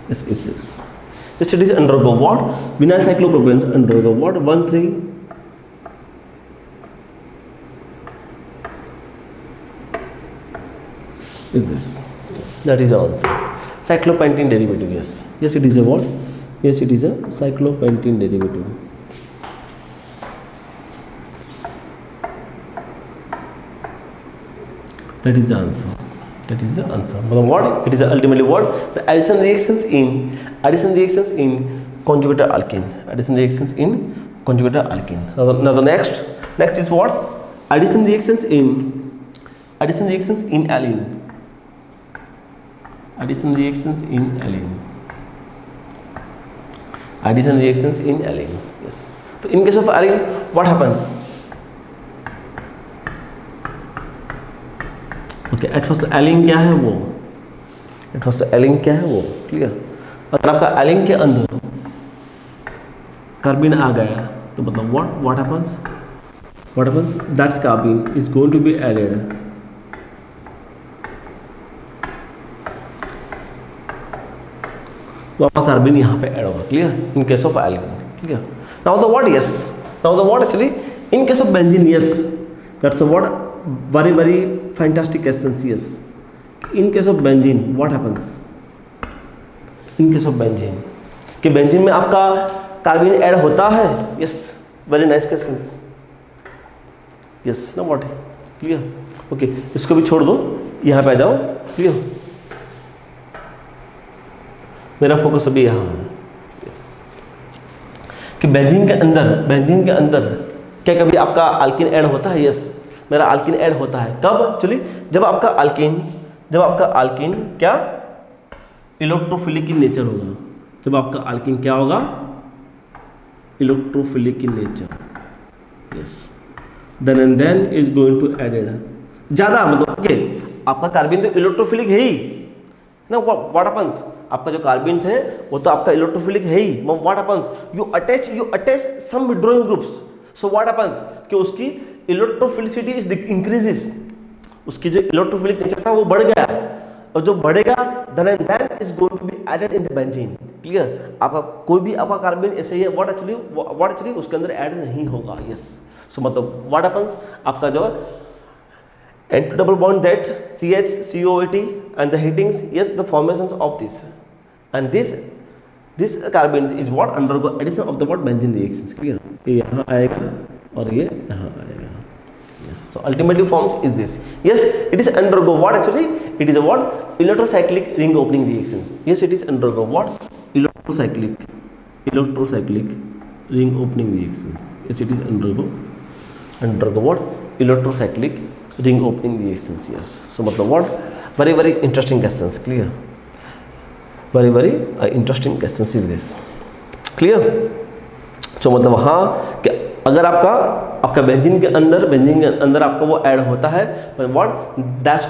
S1: yes is this it is undergo what vinyl cyclopropanes undergo what 1 3 is this yes, that is the answer cyclopentene derivative yes it is a what yes it is a cyclopentene derivative that is the answer That is the answer. मतलब what? It is ultimately what? The addition reactions in conjugated alkene. Addition reactions in conjugated alkene. Now the next is what? Addition reactions in alene. Addition reactions in alene. Addition reactions in alene. Yes. So in case of alene, what happens? Okay, at first एलिंग क्या है वो? एट फर्स्ट एलिंग क्या है वो? क्लियर? अगर आपका एलिंग के अंदर कार्बिन आ गया तो मतलब what happens that's carbene is going to be added तो आपका कार्बिन यहाँ पे ऐड होगा. क्लियर? इन केस ऑफ एलिंग. Clear? Now the what? Yes. Now the what actually in case of benzene. Yes, that's a what very fantastic essence. Yes, in case of benzene what happens? In case of benzene कि बेंजीन में आपका कार्बिन ऐड होता है. Yes, very nice question. Yes ना व्हाट? क्लियर? ओके, इसको भी छोड़ दो, यहाँ पे आ जाओ. क्लियर? मेरा फोकस अभी यहाँ है. कि बेंजीन के अंदर क्या कभी आपका अल्कीन ऐड होता है? यस, मेरा अल्कीन ऐड होता है. कब? एक्चुअली जब आपका अल्कीन क्या इलेक्ट्रोफिलिक इन नेचर होगा. जब आपका अल्कीन क्या होगा? Electrophilic in nature. Yes, then and then is going to added ज्यादा. मतलब ओके, आपका कार्बिन तो इलेक्ट्रोफिलिक है ही ना. What happens? आपका जो कार्बिन है वो तो आपका इलेक्ट्रोफिलिक है ही. What happens? You attach some withdrawing groups. So what happens कि उसकी इलेक्ट्रोफिलिसिटी इज इंक्रीजेस. उसकी जो इलेक्ट्रोफिलिक नेचर था वो बढ़ गया, और जो बढ़ेगा then and then is going to be added in the benzene. Clear? आपका कोई भी आपका कार्बन ऐसे ही है व्हाट एक्चुअली उसके अंदर ऐड नहीं होगा. यस, सो मतलब व्हाट हैपेंस? आपका जो N2 double bond that CH COAT and the heatings, yes, the formations of this and this carbon is what undergo addition of the what benzene reactions. Clear? ये यहाँ आएगा और ये यहाँ आएगा. Yes. So ultimately forms is this. Yes, it is undergo what actually? It is a what? Electrocyclic ring opening reactions. Yes, it is undergo what? Electrocyclic ring opening reactions. Yes, it is undergo what? Electrocyclic ring opening reactions. Yes. So मतलब what? Very interesting questions. Clear? Very interesting questions is this. Clear? So मतलब हाँ कि अगर आपका बेंजीन के अंदर आपका वो ऐड होता है, but what? That's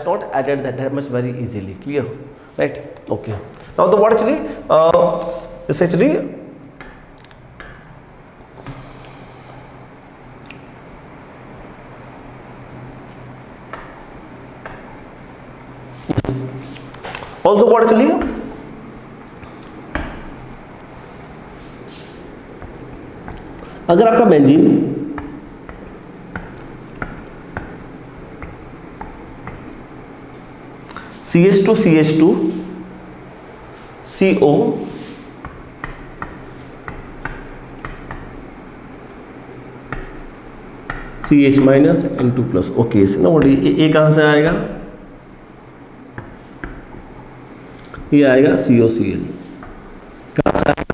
S1: not added that much very easily. Clear? Right? Okay. Now the what actually? This actually. Also what actually? अगर आपका benzene CH2 CO CH minus N2 plus. Okay, ना वो ये कहाँ से आएगा? ये आएगा COCl. कहाँ से आएगा?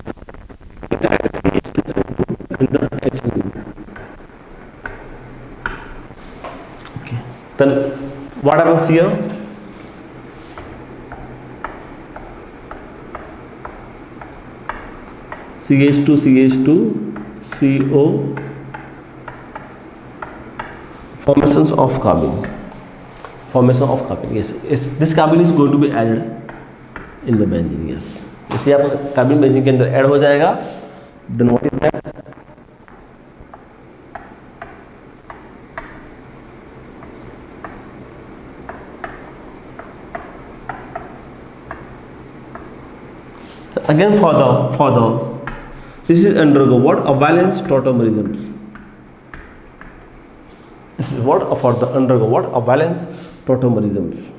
S1: Okay. Then what happens here? CH2 CO formations of carbon. Yes, this carbon is going to be added in the benzene. Yes, इसे आप कार्बन बेंजीन के अंदर ऐड हो जाएगा. Then what is that? Again for the this is undergo what? A valence tautomerisms. This is what? For the undergo what? A valence tautomerisms.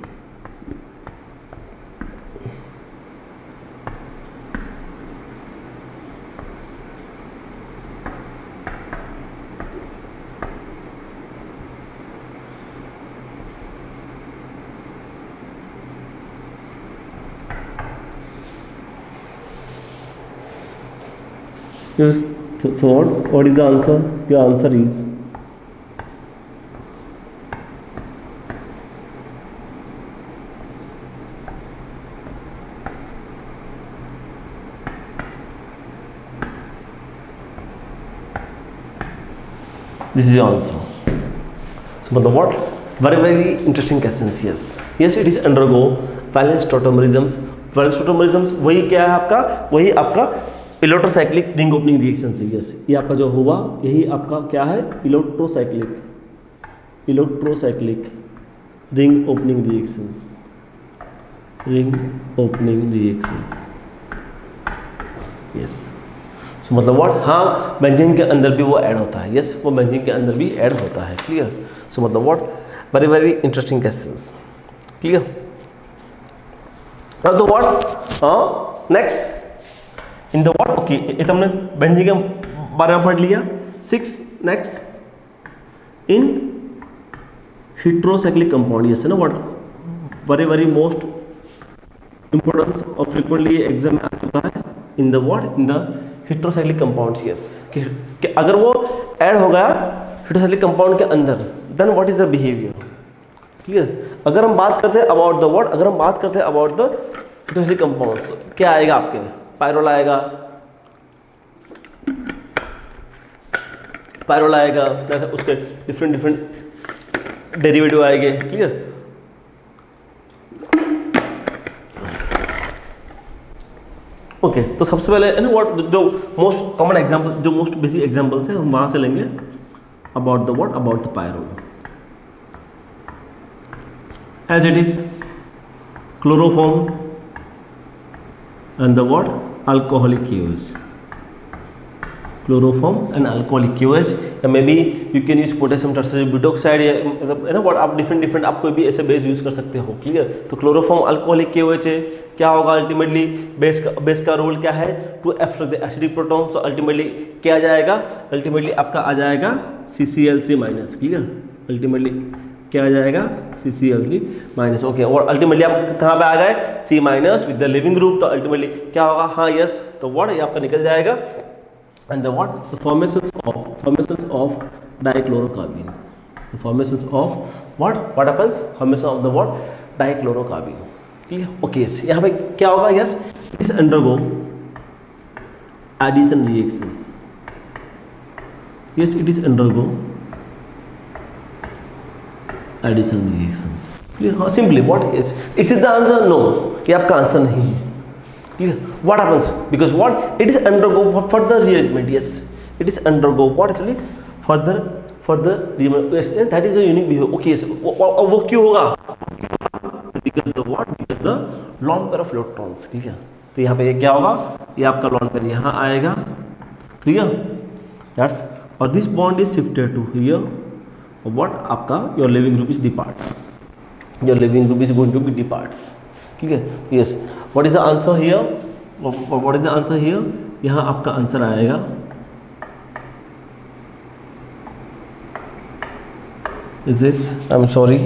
S1: Yes. So what is the answer? Your answer is this is your answer. So मतलब what? Very interesting questions. Yes, it is undergo valence tautomerisms. Valence tautomerism वही क्या है आपका? वही आपका इलेक्ट्रोसाइक्लिक रिंग ओपनिंग रिएक्शन है. यस, ये आपका जो हुआ यही आपका क्या है? Electrocyclic ring opening reactions. Yes. So मतलब व्हाट? हाँ, बेंजीन के अंदर भी वो ऐड होता है. यस, वो बेंजीन के अंदर भी ऐड होता है. क्लियर? सो मतलब what? Very interesting questions. Clear? तो what next in the what? Okay, ये तो हमने बेंजीन के बारे में पढ़ लिया. 6 next in heterocyclic compound. Yes, what very most importance और frequently एग्जाम में आ चुका है in the heterocyclic compounds. Yes, कि अगर वो ऐड हो गया heterocyclic compound के अंदर, then what is the behavior? Clear? अगर हम बात करते हैं about the what? अगर हम बात करते हैं about the heterocyclic compounds, क्या आएगा आपके? पायरोल आएगा, उसके डिफरेंट डेरिवेटिव आएंगे. क्लियर? ओके, तो सबसे पहले व्हाट जो मोस्ट कॉमन एग्जांपल, जो मोस्ट बेसिक एग्जांपल्स हैं हम वहां से लेंगे. About the what? About the pyrrole. As it is chloroform and the what? Alcoholic KOH. Chloroform and alcoholic KOH, या maybe you can use potassium tertiary butoxide, या मतलब व्हाट आप डिफरेंट आप कोई भी ऐसे बेस यूज कर सकते हो. क्लियर? तो क्लोरोफॉर्म अल्कोहलिक KOH है. क्या होगा अल्टीमेटली? बेस का रोल क्या है? To abstract the acidic proton. So ultimately क्या आ जाएगा? अल्टीमेटली आपका आ जाएगा CCl3-. क्लियर? अल्टीमेटली क्या आ जाएगा? CCl3-. ओके, और अल्टीमेटली आप कहाँ पे आ गए? C- with the leaving group. तो अल्टीमेटली क्या होगा? हाँ, यस. तो व्हाट ये आपका निकल जाएगा. And the what? The formations of dichlorocarbene. The formations of what? What happens? Formation of the what? Dichlorocarbene. Clear? Okay. Yes. यहाँ पे क्या होगा? Yes, it is undergo addition reactions. Yes, it is undergo addition reactions. Clear? Simply what is? Is it the answer? No. ये आपका आंसर नहीं है. Clear? What happens? Because what? It is undergo further rearrangement. Yes, it is undergo what actually? Further rearrangement. Yes, that is a unique behavior. Okay, yes. वो क्यों होगा? Because the what? Because the lone pair of electrons. ठीक है? तो यहाँ पे क्या होगा? ये आपका lone pair यहाँ आएगा. Clear? That's और this bond is shifted to here. What? आपका your living group is departs. Your living group is going to be departs. ठीक है? Yes. What is the answer here? What is the answer here? यहाँ आपका आंसर आएगा is this? I'm sorry.